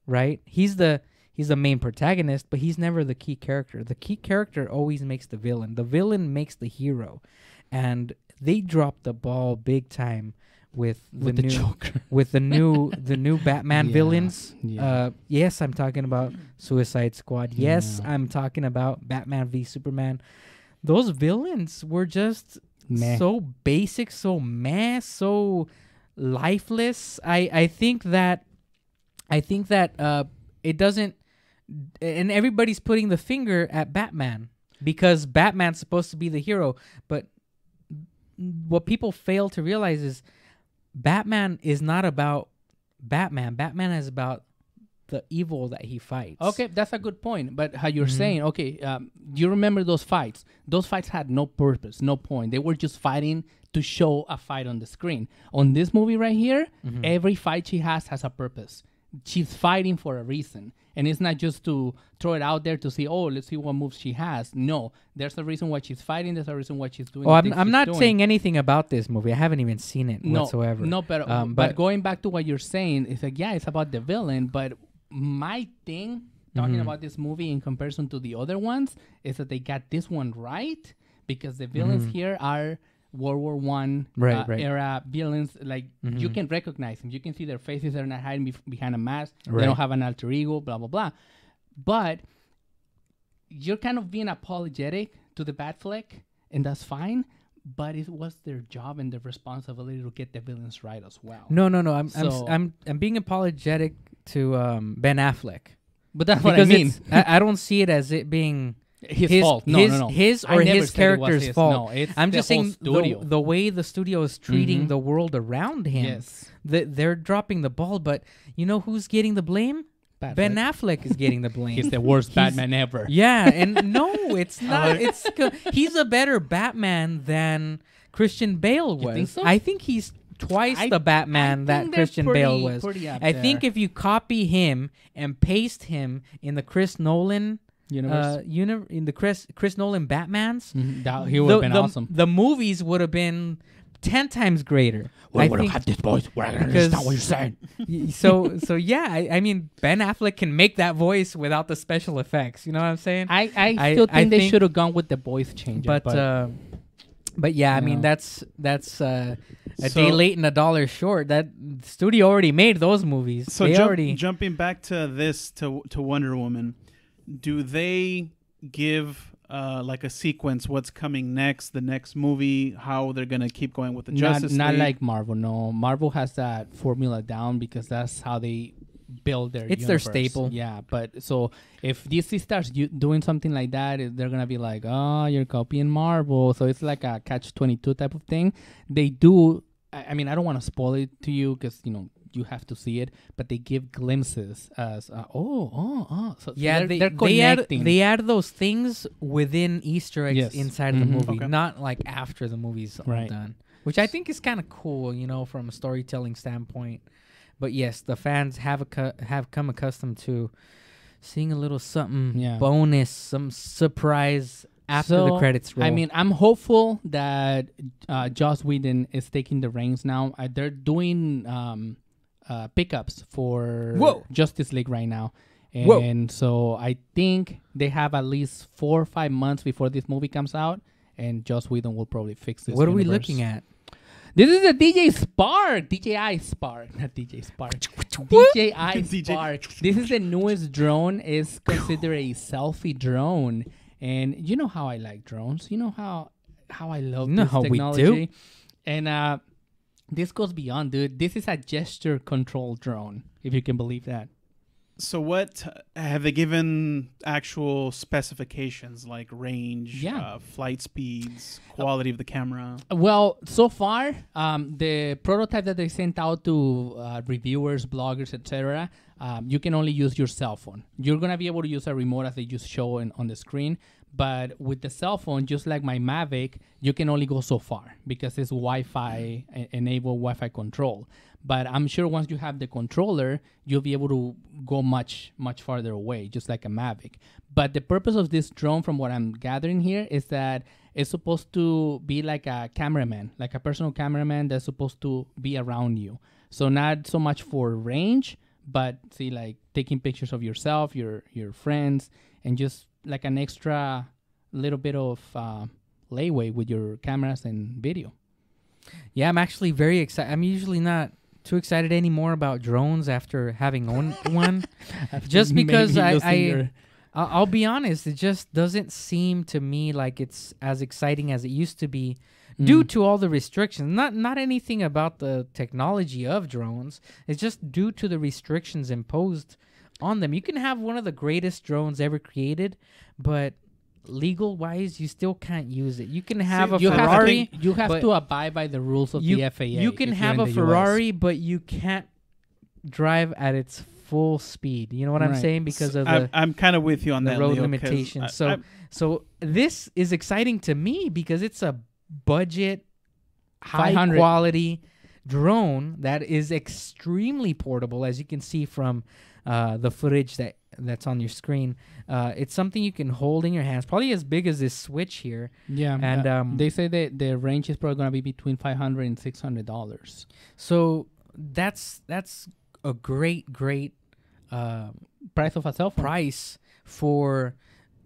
right? He's the main protagonist, but he's never the key character. The key character always makes the villain. The villain makes the hero. And they dropped the ball big time with the new
Joker.
with the new Batman villains.
Yeah.
Yes, I'm talking about Suicide Squad. Yes, I'm talking about Batman v Superman. Those villains were just so basic, so so lifeless. I think that it doesn't, and everybody's putting the finger at Batman because Batman's supposed to be the hero, but what people fail to realize is Batman is not about Batman. Batman is about the evil that he fights.
Okay, that's a good point. But how you're saying, you remember those fights? Those fights had no purpose, no point. They were just fighting to show a fight on the screen. On this movie right here, every fight she has a purpose. She's fighting for a reason. And it's not just to throw it out there to see, let's see what moves she has. No, there's a reason why she's fighting. There's a reason why she's doing.
Oh, I'm not saying anything about this movie. I haven't even seen it whatsoever.
No, but going back to what you're saying, it's like, it's about the villain. But my thing, talking about this movie in comparison to the other ones, is that they got this one right because the villains here are World War One era villains. Like you can recognize them, you can see their faces. They're not hiding behind a mask. They don't have an alter ego. Blah blah blah. But you're kind of being apologetic to the Batfleck, and that's fine. But it was their job and their responsibility to get the villains right as well.
No. I'm being apologetic to Ben Affleck.
But that's what I mean.
I don't see it as it being
his fault. No.
His or his character's fault.
No, it's
I'm just saying
studio.
the way the studio is treating the world around him.
Yes.
They're dropping the ball, but you know who's getting the blame?
Batfleck.
Ben Affleck is getting the blame.
He's the worst Batman ever.
Yeah, and no, it's not. He's a better Batman than Christian Bale was.
You think so?
I think he's twice the Batman that Christian Bale was. I think if you copy him and paste him in the Chris Nolan
universe,
in the Chris Nolan Batmans,
he would have been awesome.
The movies would have been 10 times greater.
We would have had this voice. We're going to understand what you're saying.
So yeah, I mean, Ben Affleck can make that voice without the special effects. You know what I'm saying?
I still think they should have gone with the voice changer.
But But yeah, I
You
mean
know.
that's a
So-
day late and a dollar short. That studio already made those movies.
So
They already
jumping back to this to Wonder Woman, do they give like a sequence? What's coming next? The next movie? How they're gonna keep going with the Justice
not
League?
like Marvel. No, Marvel has that formula down because that's how they build their.
It's their
universe.
staple.
Yeah, but so if DC starts doing something like that, they're gonna be like, "Oh, you're copying Marvel." So it's like a catch-22 type of thing. They do. I mean, I don't want to spoil it to you because you have to see it, but they give glimpses as So
yeah
they're
they add
connecting.
those things within Easter eggs
Yes.
inside of the movie,
Okay.
not like after the movie's all
Right.
done. Which I think is kind of cool, from a storytelling standpoint. But yes, the fans have come accustomed to seeing a little something bonus, some surprise after the credits roll.
I mean, I'm hopeful that Joss Whedon is taking the reins now. They're doing pickups for Justice League right now. And so I think they have at least 4 or 5 months before this movie comes out, and Joss Whedon will probably fix this.
What are we
universe.
looking at?
This is a DJI Spark, not DJI Spark. DJI
DJ.
Spark. This is the newest drone. It's considered a selfie drone, and you know how I like drones. You know how I love
You know
this
how we do.
technology. And this goes beyond, dude. This is a gesture control drone, if you can believe that.
So what have they given actual specifications like range, flight speeds, quality of the camera?
Well, so far, the prototype that they sent out to reviewers, bloggers, etc., you can only use your cell phone. You're going to be able to use a remote as they just show on the screen. But with the cell phone, just like my Mavic, you can only go so far because it's Wi-Fi enabled Wi-Fi control. But I'm sure once you have the controller, you'll be able to go much, much farther away, just like a Mavic. But the purpose of this drone, from what I'm gathering here, is that it's supposed to be like a cameraman, like a personal cameraman that's supposed to be around you. So not so much for range, but see, like taking pictures of yourself, your friends, and just like an extra little bit of leeway with your cameras and video.
Yeah, I'm actually very excited. I'm usually not too excited anymore about drones after having owned one. Just because I'll be honest, it just doesn't seem to me like it's as exciting as it used to be due to all the restrictions. Not anything about the technology of drones. It's just due to the restrictions imposed on them. You can have one of the greatest drones ever created, but legal wise, you still can't use it. You can have a Ferrari.
You have to abide by the rules of the FAA.
You can have a Ferrari, but you can't drive at its full speed. You know what I'm saying? Because of
I'm kind of with you on
the
that,
road
Leo,
limitations. So this is exciting to me because it's a budget, high quality drone that is extremely portable, as you can see from the footage that's on your screen. It's something you can hold in your hands, probably as big as this Switch here.
Yeah,
and
they say that the range is probably going to be between $500 and $600.
So that's a great
price of a cell phone.
Price for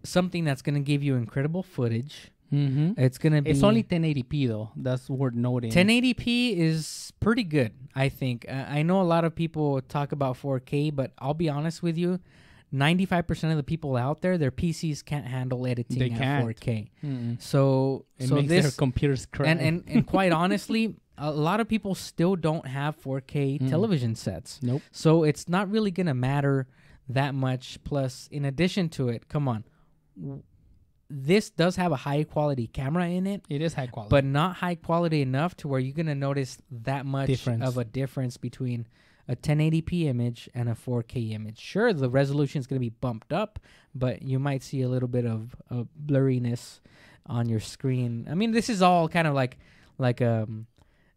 something that's going to give you incredible footage.
Mm-hmm.
It's gonna be.
It's only 1080p though. That's worth noting.
1080p is pretty good, I think. I know a lot of people talk about 4K, but I'll be honest with you, 95% of the people out there, their PCs can't handle editing at 4K.
Mm-mm.
So
makes their computers cry.
And quite honestly, a lot of people still don't have 4K television sets.
Nope.
So it's not really gonna matter that much. Plus, in addition to it, come on. This does have a high quality camera in it.
It is high quality.
But not high quality enough to where you're going to notice that much of a difference between a 1080p image and a 4K image. Sure, the resolution is going to be bumped up, but you might see a little bit of blurriness on your screen. I mean, this is all kind of like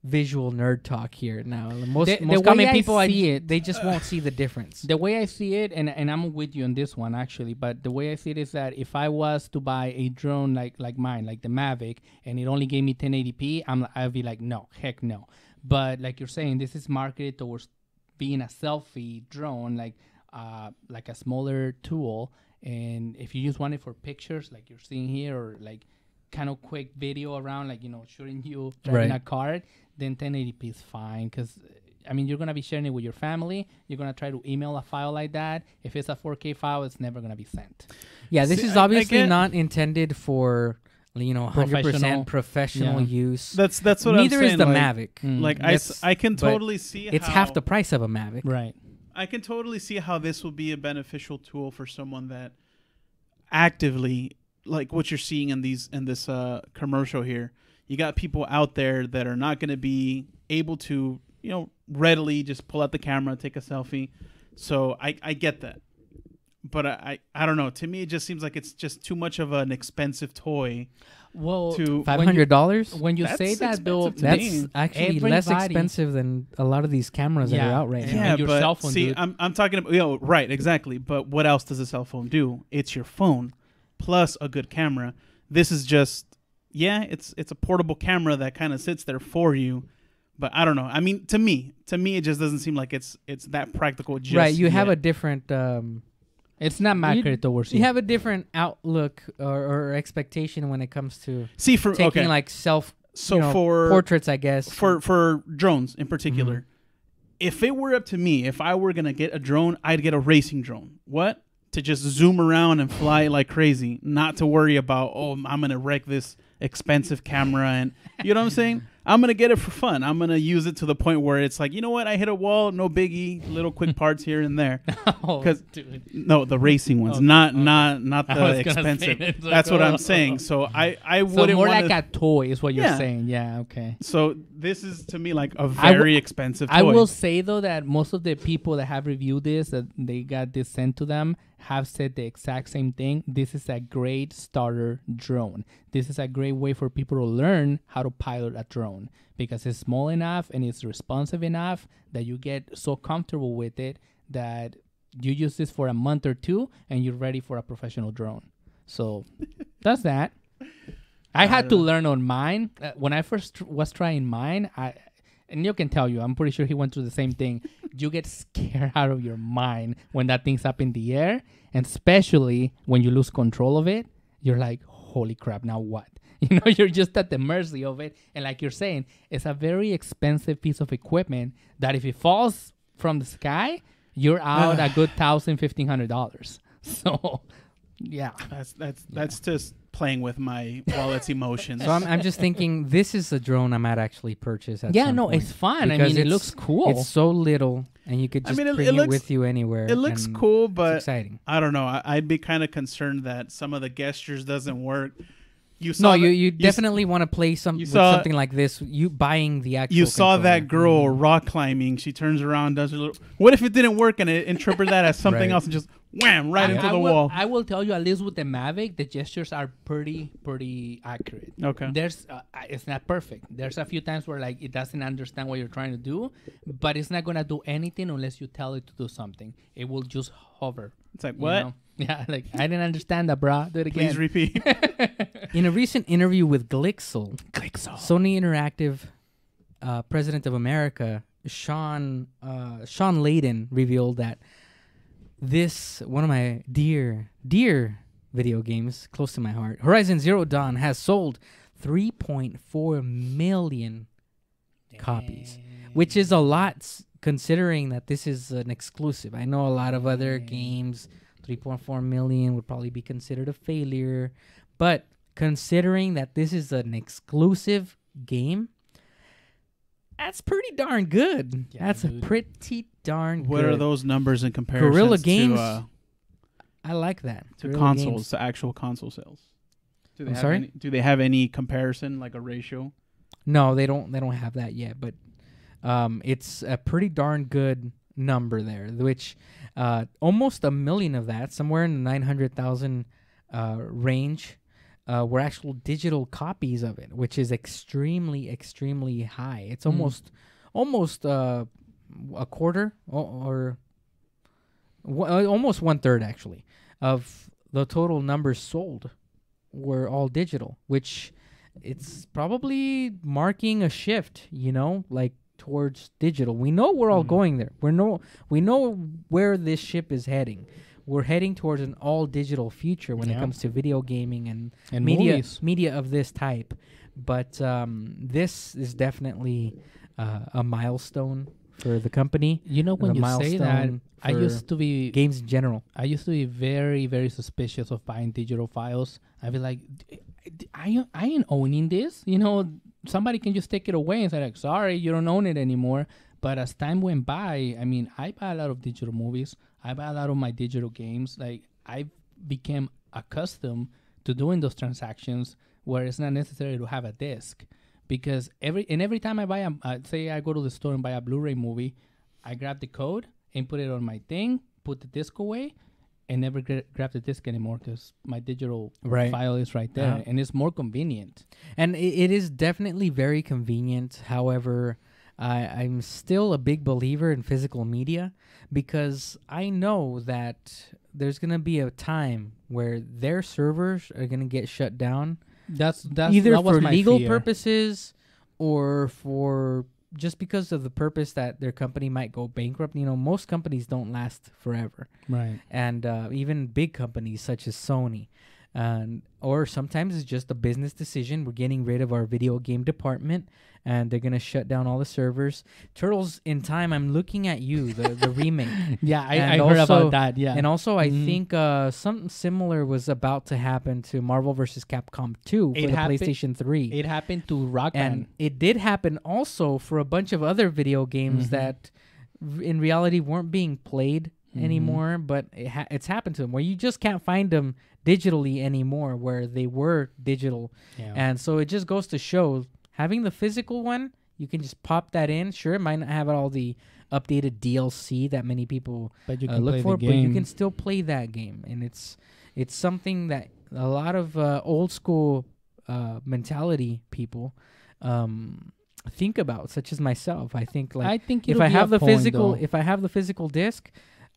visual nerd talk here now. Most common people, they just won't see the difference.
The way I see it, and I'm with you on this one actually, but the way I see it is that if I was to buy a drone like mine, like the Mavic, and it only gave me 1080p, I'd be like, no, heck no. But like you're saying, this is marketed towards being a selfie drone, like a smaller tool, and if you just want it for pictures, like you're seeing here, or like kind of quick video around, like, shooting you driving
Right.
a car, then 1080p is fine. Because, I mean, you're going to be sharing it with your family. You're going to try to email a file like that. If it's a 4K file, it's never going to be sent.
Yeah, this
See,
is
I
obviously
get-
not intended for 100% professional
Yeah.
use.
That's what
Neither
I'm saying.
is the
like,
Mavic.
Like
That's-
I can
but
totally see
It's
how,
half the price of a Mavic.
Right.
I can totally see how this will be a beneficial tool for someone that actively, like what you're seeing in this commercial here. You got people out there that are not going to be able to, readily just pull out the camera, take a selfie. So I get that. But I don't know. To me, it just seems like it's just too much of an expensive toy.
Well,
To
$500.
when you
That's
say that, Bill,
expensive to
That's
me.
actually less
Everybody-
expensive than a lot of these cameras that are
Yeah.
out right now.
Yeah,
your
but
cell phone,
see,
dude.
I'm talking about, right, exactly. But what else does a cell phone do? It's your phone plus a good camera. This is just, it's a portable camera that kind of sits there for you. But I don't know. I mean, to me, it just doesn't seem like it's that practical. Just
Right, you have
yet.
a different
it's not marketed towards you.
you have a different outlook or expectation when it comes to
see for
taking
okay.
like self
So for
portraits, I guess.
for drones in particular,
Mm-hmm.
if it were up to me, if I were gonna get a drone, I'd get a racing drone. What? To just zoom around and fly like crazy, not to worry about, I'm gonna wreck this expensive camera, and you know what I'm saying? I'm gonna get it for fun. I'm gonna use it to the point where it's like, you know what? I hit a wall, no biggie, little quick parts here and there.
Oh,
'Cause-
dude.
No, the racing ones,
Okay,
not
okay.
not
I
the
was gonna
expensive.
say, it's like,
That's what I'm
oh.
saying. So I
So
wouldn't
more
wanna,
like a toy is what you're
Yeah.
saying. Yeah, okay.
So this is to me like a
I
very expensive toy.
I will say though that most of the people that have reviewed this, that they got this sent to them, have said the exact same thing. This is a great starter drone. This is a great way for people to learn how to pilot a drone because it's small enough and it's responsive enough that you get so comfortable with it that you use this for a month or two and you're ready for a professional drone. So that's that. I had to learn on mine. When I first was trying mine, and you can tell I'm pretty sure he went through the same thing. You get scared out of your mind when that thing's up in the air, and especially when you lose control of it. You're like, holy crap, now what? You're just at the mercy of it. And like you're saying, it's a very expensive piece of equipment that if it falls from the sky, you're out a good $1,000-$1,500. So, yeah.
That's just playing with my wallet's emotions.
So I'm just thinking this is a drone I might actually purchase at
Yeah,
some
no,
point.
it's fun. I
Because
mean, it
it's-
looks cool.
It's so little, and you could
I
just
mean, it
bring it
looks-
with you anywhere.
it looks
and
cool,
it's
but
exciting.
I don't know. I'd be kind of concerned that some of the gestures doesn't work. You
No,
saw
you definitely want to play with
saw-
something like this. You buying the actual.
You saw
controller.
that girl rock climbing. She turns around, does her little. What if it didn't work and it interpreted that as something
Right.
else and just wham right into the
will,
wall?
I will tell you, at least with the Mavic, the gestures are pretty accurate.
Okay.
There's, it's not perfect. There's a few times where like it doesn't understand what you're trying to do, but it's not gonna do anything unless you tell it to do something. It will just hover.
It's like
you
what?
know? Yeah, like I didn't understand that, brah. Do it again.
Please repeat.
In a recent interview with Glixel, Sony Interactive President of America, Sean Layden, revealed that this, one of my dear video games, close to my heart, Horizon Zero Dawn, has sold 3.4 million copies, which is a lot considering that this is an exclusive. I know a lot of other games, 3.4 million would probably be considered a failure, but considering that this is an exclusive game, that's pretty darn good.
Yeah,
That's
dude.
a pretty darn
What
good.
are those numbers in comparison
Guerrilla
to
Games? I like that.
to
Guerrilla
consoles,
Games.
to actual console sales? Do they
I'm
have
sorry?
Any, do they have any comparison, like a ratio?
No, they don't have that yet, but it's a pretty darn good number there, which almost 1 million of that, somewhere in the 900,000 range, were actual digital copies of it, which is extremely high. It's almost a quarter or almost 1/3 actually of the total numbers sold were all digital, which it's probably marking a shift, like towards digital. We know we're all going there. We know where this ship is heading. we're heading towards an all digital future when it
Yeah.
comes to video gaming and
movies.
media of this type. But this is definitely a milestone for the company.
You know, when
The
you say that,
milestone
I
for
used to be
games in general.
I used to be very, very suspicious of buying digital files. I'd be like, I ain't owning this. You know, somebody can just take it away and say, like, sorry, you don't own it anymore. But as time went by, I mean, I buy a lot of digital movies. I buy a lot of my digital games. Like, I became accustomed to doing those transactions where it's not necessary to have a disc. Because every time I buy say I go to the store and buy a Blu-ray movie, I grab the code, input it on my thing, put the disc away, and never grab the disc anymore because my digital
Right.
file is right there,
Uh-huh.
and it's more convenient.
And it is definitely very convenient. However, I'm still a big believer in physical media because I know that there's going to be a time where their servers are going to get shut down.
That's
Either
that was
for
my
legal
fear.
purposes or for just because of the purpose that their company might go bankrupt. You know, most companies don't last forever.
Right.
And even big companies such as Sony. Or sometimes it's just a business decision. We're getting rid of our video game department, and they're going to shut down all the servers. Turtles in Time, I'm looking at you, the remake.
Yeah, I
And
heard
also-
about that. Yeah.
And also, I
Mhm.
think something similar was about to happen to Marvel vs. Capcom 2 for
It
the
happened-
PlayStation 3.
it happened to Rock
And
Band.
it did happen also for a bunch of other video games
Mhm.
that in reality weren't being played
Mhm.
anymore, but it's happened to them where you just can't find them digitally anymore where they were digital.
Yeah.
And so it just goes to show having the physical one, you can just pop that in. Sure, it might not have all the updated DLC that many people
but you can
look
play
for,
the
but you
game.
can still play that game. And it's something that a lot of old school mentality people think about, such as myself. I think like
I think
if
it'll
I
be
have
a
the physical,
point,
if I have the physical disc,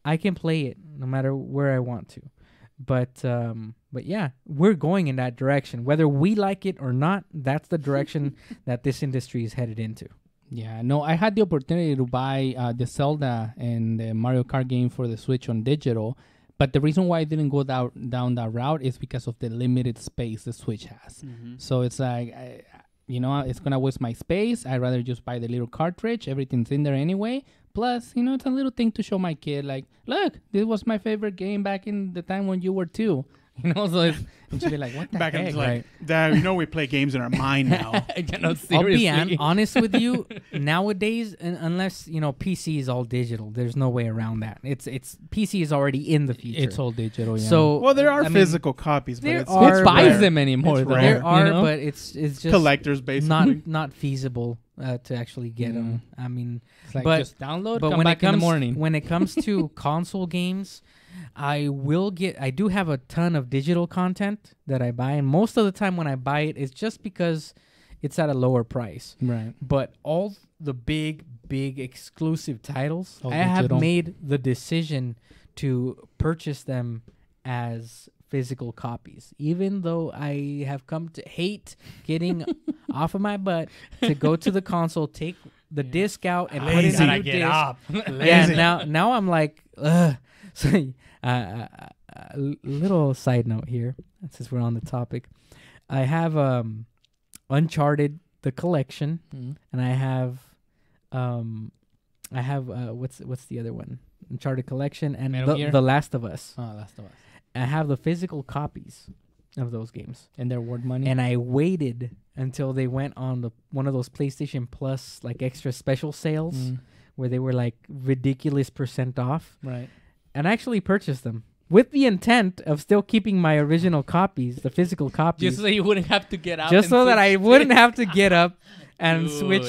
I can play it no matter where I want to. But yeah, we're going in that direction. Whether we like it or not, that's the direction that this industry is headed into.
Yeah, no, I had the opportunity to buy the Zelda and the Mario Kart game for the Switch on digital, but the reason why I didn't go down that route is because of the limited space the Switch has.
Mm-hmm.
So it's like, it's going to waste my space. I'd rather just buy the little cartridge. Everything's in there anyway. Plus, it's a little thing to show my kid, like, look, this was my favorite game back in the time when you were 2. So it's, and she'll be like, what the
Back
heck?
in like, Dad, we play games in our mind now.
I'll
Seriously.
be honest with you. Nowadays, unless PC is all digital, there's no way around that. It's PC is already in the future.
It's all digital, yeah.
So
Well, there are
I mean,
physical copies, but
there
it's
are,
Who
but-
buys
rare.
them anymore,
It's
though?
rare.
there are,
you know?
but it's just
Collectors, basically.
not feasible to actually get them. I mean,
It's like,
but-
just download,
but
come
when
back
it
in
comes
the morning.
when it comes to console games, I do have a ton of digital content that I buy, and most of the time when I buy it, it's just because it's at a lower price.
Right.
But all the big exclusive titles,
All
I have
digital.
made the decision to purchase them as physical copies, even though I have come to hate getting off of my butt to go to the console, take the disc out and put in a new disc. Yeah, now I'm like, ugh. So, a little side note here, since we're on the topic. I have Uncharted the collection,
Mhm.
and I have what's the other one? Uncharted collection and
Metal Gear?
the Last of Us.
Oh, Last of Us.
I have the physical copies of those games,
And they're worth money.
and I waited until they went on one of those PlayStation Plus like extra special sales
Mm,
where they were like ridiculous % off,
right.
and actually purchased them with the intent of still keeping my original copies, the physical copies,
Just so you wouldn't have to get out.
just
and
so that I
switch
wouldn't
it.
have to get up and
Dude.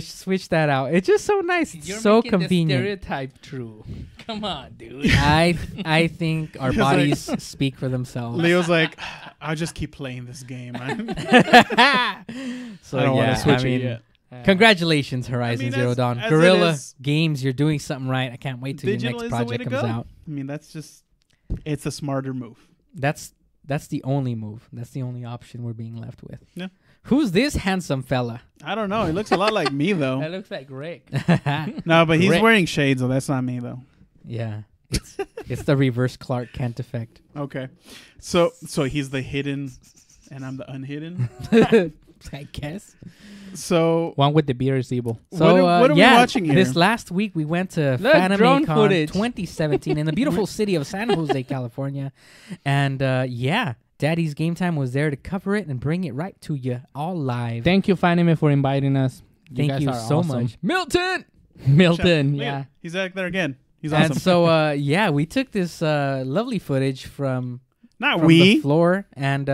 switch that out. It's just so nice. It's
You're
so
making the
convenient.
stereotype true. Come on, dude.
I think our
He's like-
bodies speak for themselves.
Leo's like, I'll just keep playing this game. I
So
don't want
yeah,
to switch
I mean,
it yet.
congratulations, Horizon Zero
as-
Dawn,
as it
Guerrilla
is-
Games. You're doing something right. I can't wait till your
Digital
next
is the way
project
to
comes
go.
out.
I mean, it's a smarter move.
That's the only move. That's the only option we're being left with.
Yeah.
Who's this handsome fella?
I don't know. He looks a lot like me,
That
though.
looks like Rick.
No, but he's
Rick.
wearing shades, so that's not me, though.
Yeah. It's the reverse Clark Kent effect.
Okay. So he's the hidden and I'm the unhidden.
I guess.
So
One with the beer is evil.
So
what are we watching here?
This last week we went to
Look, drone
Fanime
footage.
2017 in the beautiful city of San Jose, California, and Daddy's Game Time was there to cover it and bring it right to you all live.
Thank you, Fanime, for inviting us.
Thank
guys
you
are
so
awesome.
much, Milton.
Milton,
Look at
yeah.
him. He's back there again. He's awesome.
And so we took this lovely footage from
Not
the
we.
floor, and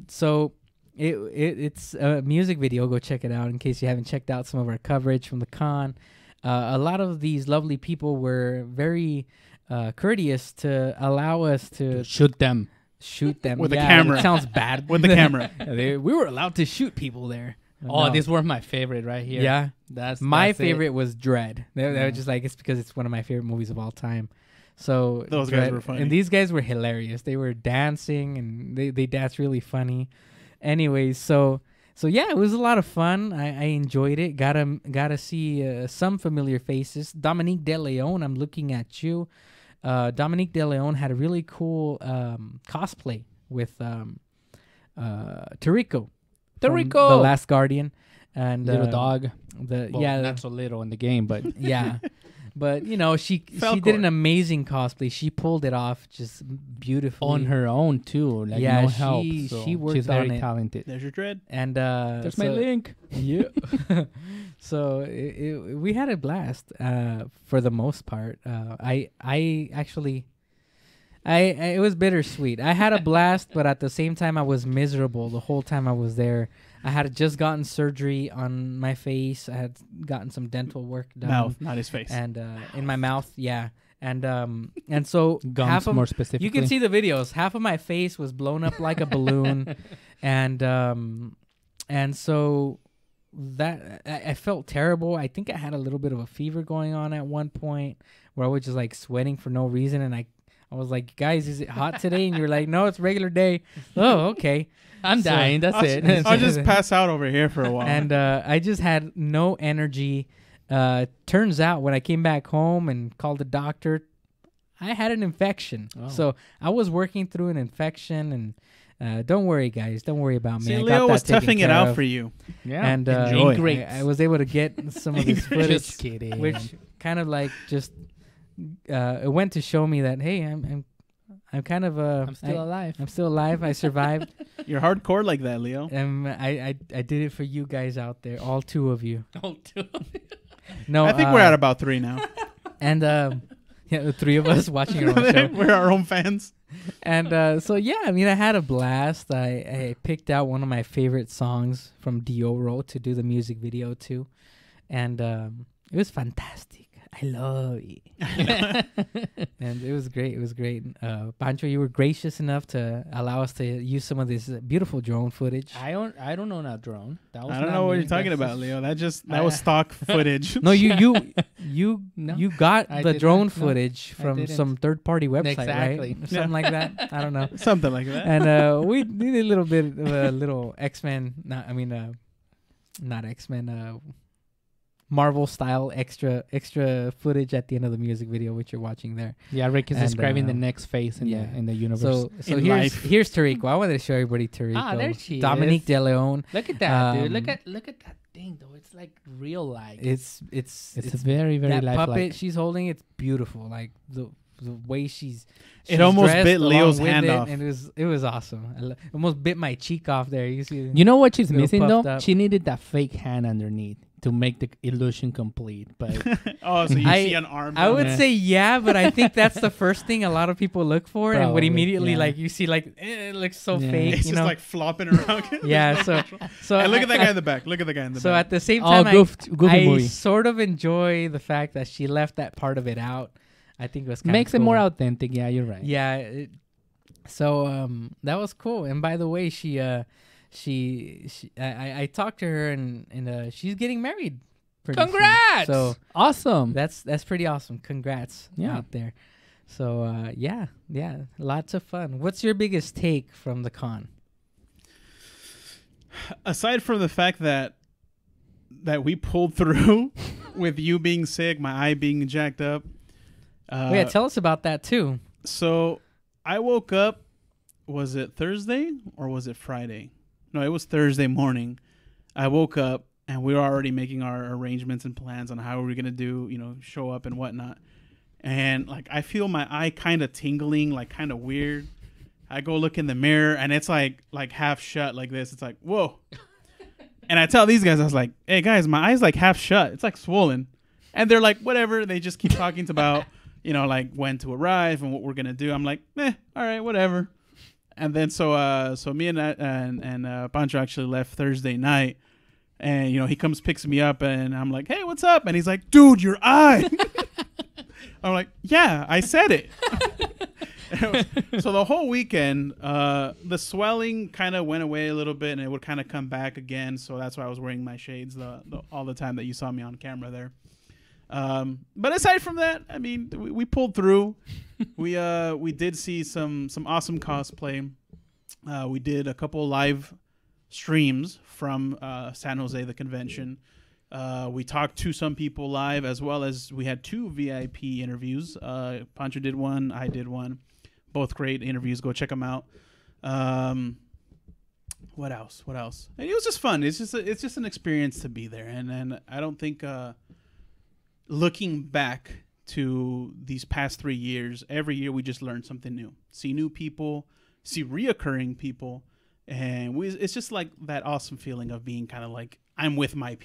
so it's a music video. Go check it out in case you haven't checked out some of our coverage from the con. A lot of these lovely people were very courteous to allow us to
Shoot them.
shoot them
With a
Yeah,
camera.
It sounds bad
With the camera.
we were allowed to shoot people there.
Oh,
No.
these were my favorite right here.
Yeah,
That's
my
it.
favorite was Dread. They were just like, it's because it's one of my favorite movies of all time. So
Those guys were funny.
and these guys were hilarious. They were dancing and they danced really funny. Anyways, so yeah, it was a lot of fun. I enjoyed it. Got to see some familiar faces. Dominique De Leon, I'm looking at you. Dominique De Leon had a really cool cosplay with Tarico. From
Tarico!
The Last Guardian. And
Little dog.
The
Well, not so little in the game, but
yeah. But she did
Falcor.
an amazing cosplay. She pulled it off just beautifully
on her own too. Like
Yeah,
no help.
she
So
worked
she's
on
very
it.
talented.
There's your dread.
And
There's my
so-
link.
Yeah. So we had a blast for the most part. I actually it was bittersweet. I had a blast, but at the same time I was miserable the whole time I was there. I had just gotten surgery on my face. I had gotten some dental work done.
Mouth, not his face.
And in my mouth, yeah. And so
Gums
half of
more specifically.
you can see the videos. Half of my face was blown up like a balloon, and so that I felt terrible. I think I had a little bit of a fever going on at one point where I was just like sweating for no reason, and I was like, "Guys, is it hot today?" And you're like, "No, it's regular day." Oh, okay.
I'm
So-
dying. That's it.
I'll just pass out over here for a while.
And I just had no energy. Turns out when I came back home and called the doctor, I had an infection.
Oh.
So I was working through an infection, and don't worry, guys, don't worry about me.
See,
I got
Leo
that
was
taken
toughing it
care
out
of.
for you.
yeah.
And
Enjoy.
Great.
I was able to get some of this footage,
Just kidding.
which kind of like just it went to show me that hey, I'm kind of
I'm still alive.
I'm still alive. I survived.
You're hardcore like that, Leo.
I did it for you guys out there, all two of you.
Don't do
No,
I think we're at about 3 now.
and yeah, the three of us watching our own show.
We're our own fans.
And so yeah, I mean, I had a blast. I picked out one of my favorite songs from Dioro to do the music video to, and it was fantastic. I love it. And it was great. It was great. Pancho, you were gracious enough to allow us to use some of this beautiful drone footage.
I don't know that drone. That was
I don't
not
know what
me.
you're talking
That's
about,
just-
Leo. That was stock footage.
No, you
No,
you got
I
the
did
drone
not. No,
footage
I
from
didn't.
some third-party website,
Exactly.
right? Something like that. I don't know.
Something like that.
And we did a little bit of a little X-Men. Not X-Men. Marvel style extra footage at the end of the music video, which you're watching there.
Yeah, Rick is
And,
describing the next phase in
yeah.
the universe.
So
In life.
here's Tarico. I wanted to show everybody Tarico.
Ah, there she
Dominique
is.
De Leon.
look at that, dude. Look
um,
at that thing, though. It's like real life.
It's
very very
that
lifelike.
puppet she's holding. It's beautiful. Like the way she's
It almost
dressed
bit Leo's
along with
hand
it,
off.
and it was awesome. Almost bit my cheek off there. You see?
You know what she's
Little
missing though?
puffed up.
She needed that fake hand underneath to make the illusion complete. But
Oh, so you
I-
see an arm.
I would
Yeah.
say yeah, but I think that's the first thing a lot of people look for, and what
Probably,
immediately
yeah.
like you see like it looks so
Yeah.
fake,
It's
you
just
know?
like flopping around.
Yeah, so
Hey, look at that guy in the back. Look at the guy in the
So
back.
at the same
Oh,
time,
goofy
I
movie.
sort of enjoy the fact that she left that part of it out. I think it was kinda
makes it
cool.
more authentic. Yeah, you're right.
Yeah. So that was cool. And by the way, I talked to her and she's getting married. pretty soon.
Congrats!
So
Awesome.
that's pretty awesome. Congrats
Yeah.
out there. So yeah, lots of fun. What's your biggest take from the con?
Aside from the fact that we pulled through with you being sick, my eye being jacked up,
Yeah, tell us about that too.
So I woke up, was it Thursday or was it Friday? No, it was Thursday morning. I woke up and we were already making our arrangements and plans on how we're going to do, show up and whatnot. And like, I feel my eye kind of tingling, like kind of weird. I go look in the mirror and it's like half shut like this. It's like, whoa. And I tell these guys, I was like, hey guys, my eye's like half shut. It's like swollen. And they're like, whatever. They just keep talking about, like when to arrive and what we're going to do. I'm like, all right, whatever. And then so me and Pancho actually left Thursday night. And, he comes, picks me up and I'm like, hey, what's up? And he's like, dude, your eye. I'm like, yeah, I said it. So the whole weekend, the swelling kind of went away a little bit and it would kind of come back again. So that's why I was wearing my shades all the time that you saw me on camera there. But aside from that, I mean, we pulled through. We did see some awesome cosplay. We did a couple live streams from San Jose, the convention. We talked to some people live, as well as we had 2 VIP interviews. Pancho did one, I did one. Both great interviews. Go check them out. What else? And it was just fun. It's just an experience to be there. And I don't think looking back to these past 3 years, every year we just learn something new. See new people, see reoccurring people. And it's just like that awesome feeling of being kind of like, I'm with my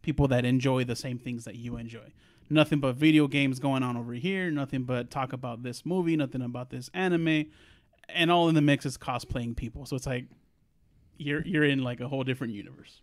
people that enjoy the same things that you enjoy. Nothing but video games going on over here. Nothing but talk about this movie. Nothing about this anime. And all in the mix is cosplaying people. So it's like you're in like a whole different universe.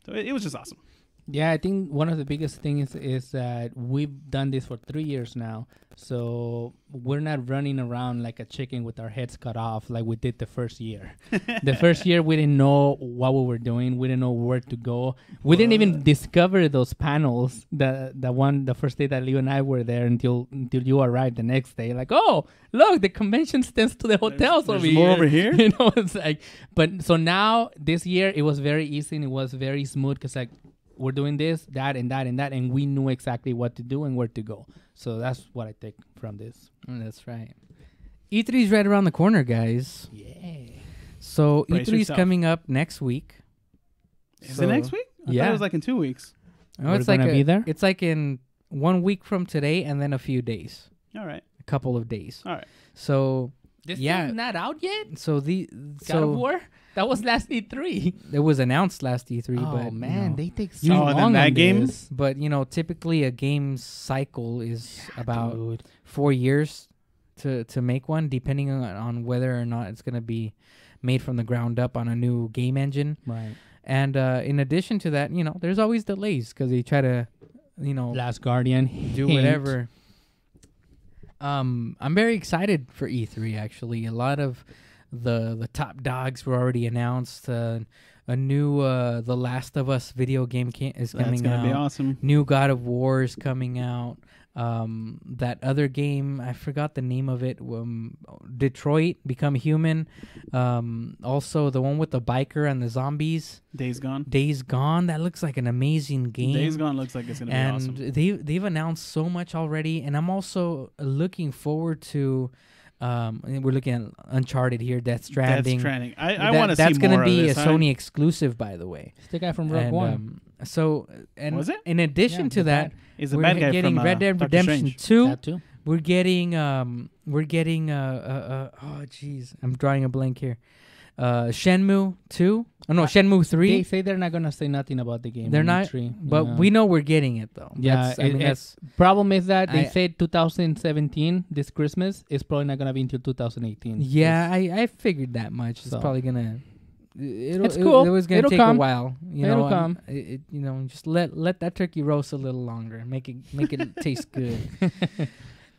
So it was just awesome.
Yeah, I think one of the biggest things is that we've done this for 3 years now. So we're not running around like a chicken with our heads cut off like we did the first year. The first year, we didn't know what we were doing. We didn't know where to go. We didn't even discover those panels, the first day that Leo and I were there until you arrived the next day. Like, oh, look, the convention stands to the hotels
there's
over
more
here.
over here?
It's like, but so now this year, it was very easy and it was very smooth because like, we're doing this, that, and that, and that, and we knew exactly what to do and where to go. So that's what I take from this.
That's right. E3 is right around the corner, guys.
Yeah.
So
Brace
E3 is
yourself.
coming up next week.
Is it next week? I thought it was like in 2 weeks.
Oh,
We're
it's like
gonna be there?
It's like in 1 week from today, and then a few days,
All right.
a couple of days.
All right.
So
This
Yeah.
thing's not out yet?
so the
God of War? That was last E3.
it was announced last E3,
Oh,
but
man, they take so
You-
long
Oh, and then that
on
game?
this.
but typically a game cycle is about
Dude.
4 years to make one, depending on whether or not it's going to be made from the ground up on a new game engine.
Right.
And in addition to that, there's always delays because they try to,
Last Guardian.
do
hint.
whatever. I'm very excited for E3. Actually, a lot of the top dogs were already announced. A new The Last of Us video game is
That's
coming
going
out.
to be awesome.
New God of War is coming out. That other game, I forgot the name of it. Detroit Become Human. Also the one with the biker and the zombies.
Days Gone.
Days Gone. That looks like an amazing game.
Days Gone looks like it's going to be
And
awesome.
they've announced so much already, and I'm also looking forward to. We're looking at Uncharted here, Death Stranding.
Death Stranding. I want to see
That's
more
gonna
of
be
this.
a Sony exclusive, by the way.
It's the guy from Rogue
And,
One.
and
Was it?
in addition
Yeah,
to
he's
that,
He's the
we're
bad guy
getting
from
Red Dead
Doctor
Redemption
Strange.
2.
That too.
We're getting oh jeez, I'm drawing a blank here. Shenmue 2. Oh no, Shenmue 3.
They say they're not going to say nothing about the game.
They're
on
not,
E3,
but
yeah.
we know we're getting it though.
Yeah,
That's
problem is that they
I-
said 2017 this Christmas. It's probably not going to be until 2018.
yeah, I figured that much. It's
So.
probably gonna.
It's cool.
It was gonna
It'll
take
come.
a while.
It'll come.
Just let that turkey roast a little longer. Make it taste good.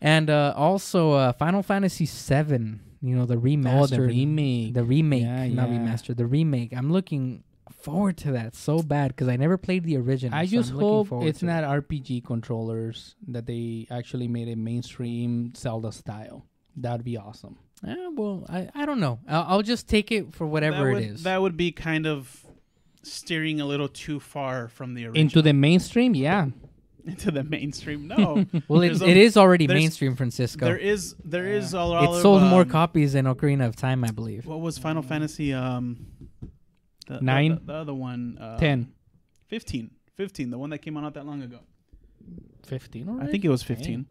And also Final Fantasy VII. The remaster.
Oh, the remake.
The remake,
Yeah,
not
yeah.
remaster. The remake. I'm looking forward to that so bad because I never played the original.
I
so
just
I'm looking
hope
forward
it's
to
not
it.
RPG controllers, that they actually made a mainstream Zelda style. That'd be awesome.
Well, I don't know. I'll just take it for whatever it is.
That would be kind of steering a little too far from the original.
Into the mainstream, yeah.
into the mainstream. No.
Well,
There's
it is already
there's-
mainstream, Francisco.
There is all
It
of,
sold more copies than Ocarina of Time, I believe.
What was Final Fantasy? The
9?
The other one.
10.
15. 15. The one that came out not that long ago.
15 already?
I think it was 15.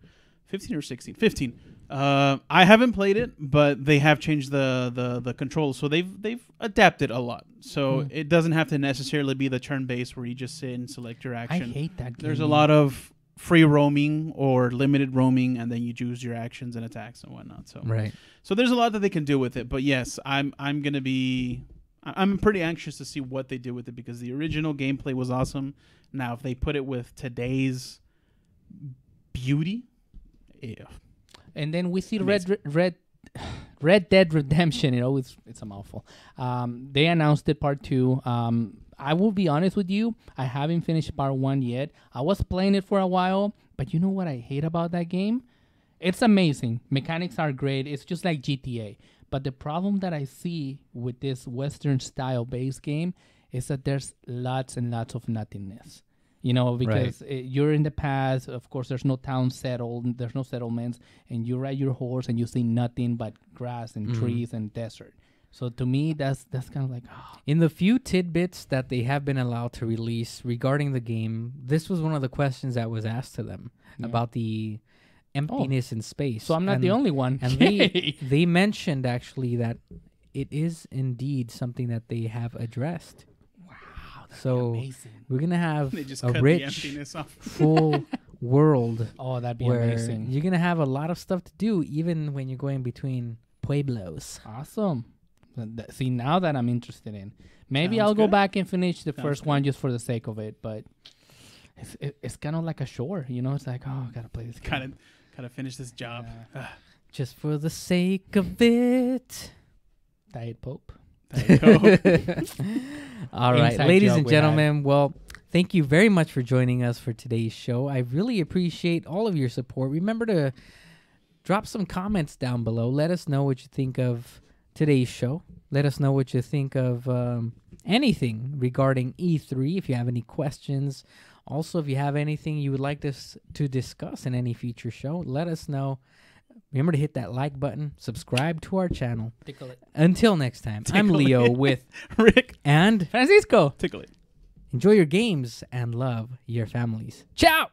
15 or 16. 15. I haven't played it, but they have changed the controls, so they've adapted a lot. So it doesn't have to necessarily be the turn-based where you just sit and select your
I
action.
hate that game.
There's a lot of free roaming or limited roaming, and then you choose your actions and attacks and whatnot. So
Right.
So there's a lot that they can do with it. But yes, I'm pretty anxious to see what they do with it, because the original gameplay was awesome. Now, if they put it with today's beauty, yeah.
And then we see
Amazing.
Red Dead Redemption. It's a mouthful. They announced it part 2. I will be honest with you. I haven't finished part 1 yet. I was playing it for a while, but you know what I hate about that game? It's amazing. Mechanics are great. It's just like GTA. But the problem that I see with this Western style base game is that there's lots and lots of nothingness. Because you're in the past. Of course, there's no town settled. There's no settlements. And you ride your horse and you see nothing but grass and trees and desert. So to me, that's kind of like... Oh.
In the few tidbits that they have been allowed to release regarding the game, this was one of the questions that was asked to them about the emptiness in space.
So I'm not the only one.
And they mentioned actually that it is indeed something that they have addressed. So
amazing.
we're gonna have
They just
a
cut the
rich,
emptiness off.
full world
Oh, that'd be
where
amazing.
you're gonna have a lot of stuff to do, even when you're going between pueblos.
Awesome. See, now that I'm interested in, maybe
Sounds
I'll go
good.
back and finish the
Sounds
first
good.
one just for the sake of it. But it's kind of like a chore, It's like, oh, I gotta play this game.
Kind of finish this job.
Just for the sake of it.
Diet Pope.
There you go.
All right,
Inside
ladies
joke
and
we had.
gentlemen, well, thank you very much for joining us for today's show. I really appreciate all of your support. Remember to drop some comments down below. Let us know what you think of today's show. Let us know what you think of anything regarding E3, if you have any questions. Also, if you have anything you would like us to discuss in any future show, let us know. Remember to hit that like button, subscribe to our channel.
Tickle it.
Until next time, I'm
Tickle
Leo
it.
with
Rick,
and
Francisco.
tickle it.
enjoy your games and love your families. Ciao!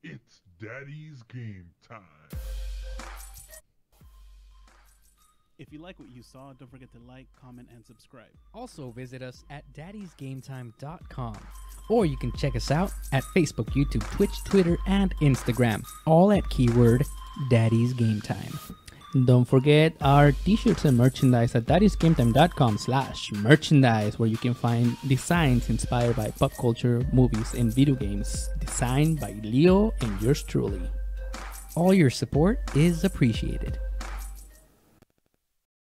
It's Daddy's game time.
If you like what you saw, don't forget to like, comment, and subscribe.
Also visit us at daddysgametime.com, or you can check us out at Facebook, YouTube, Twitch, Twitter, and Instagram, all at keyword Daddy's Game Time.
Don't forget our t-shirts and merchandise at daddysgametime.com/merchandise, where you can find designs inspired by pop culture, movies, and video games, designed by Leo and yours truly.
All your support is appreciated.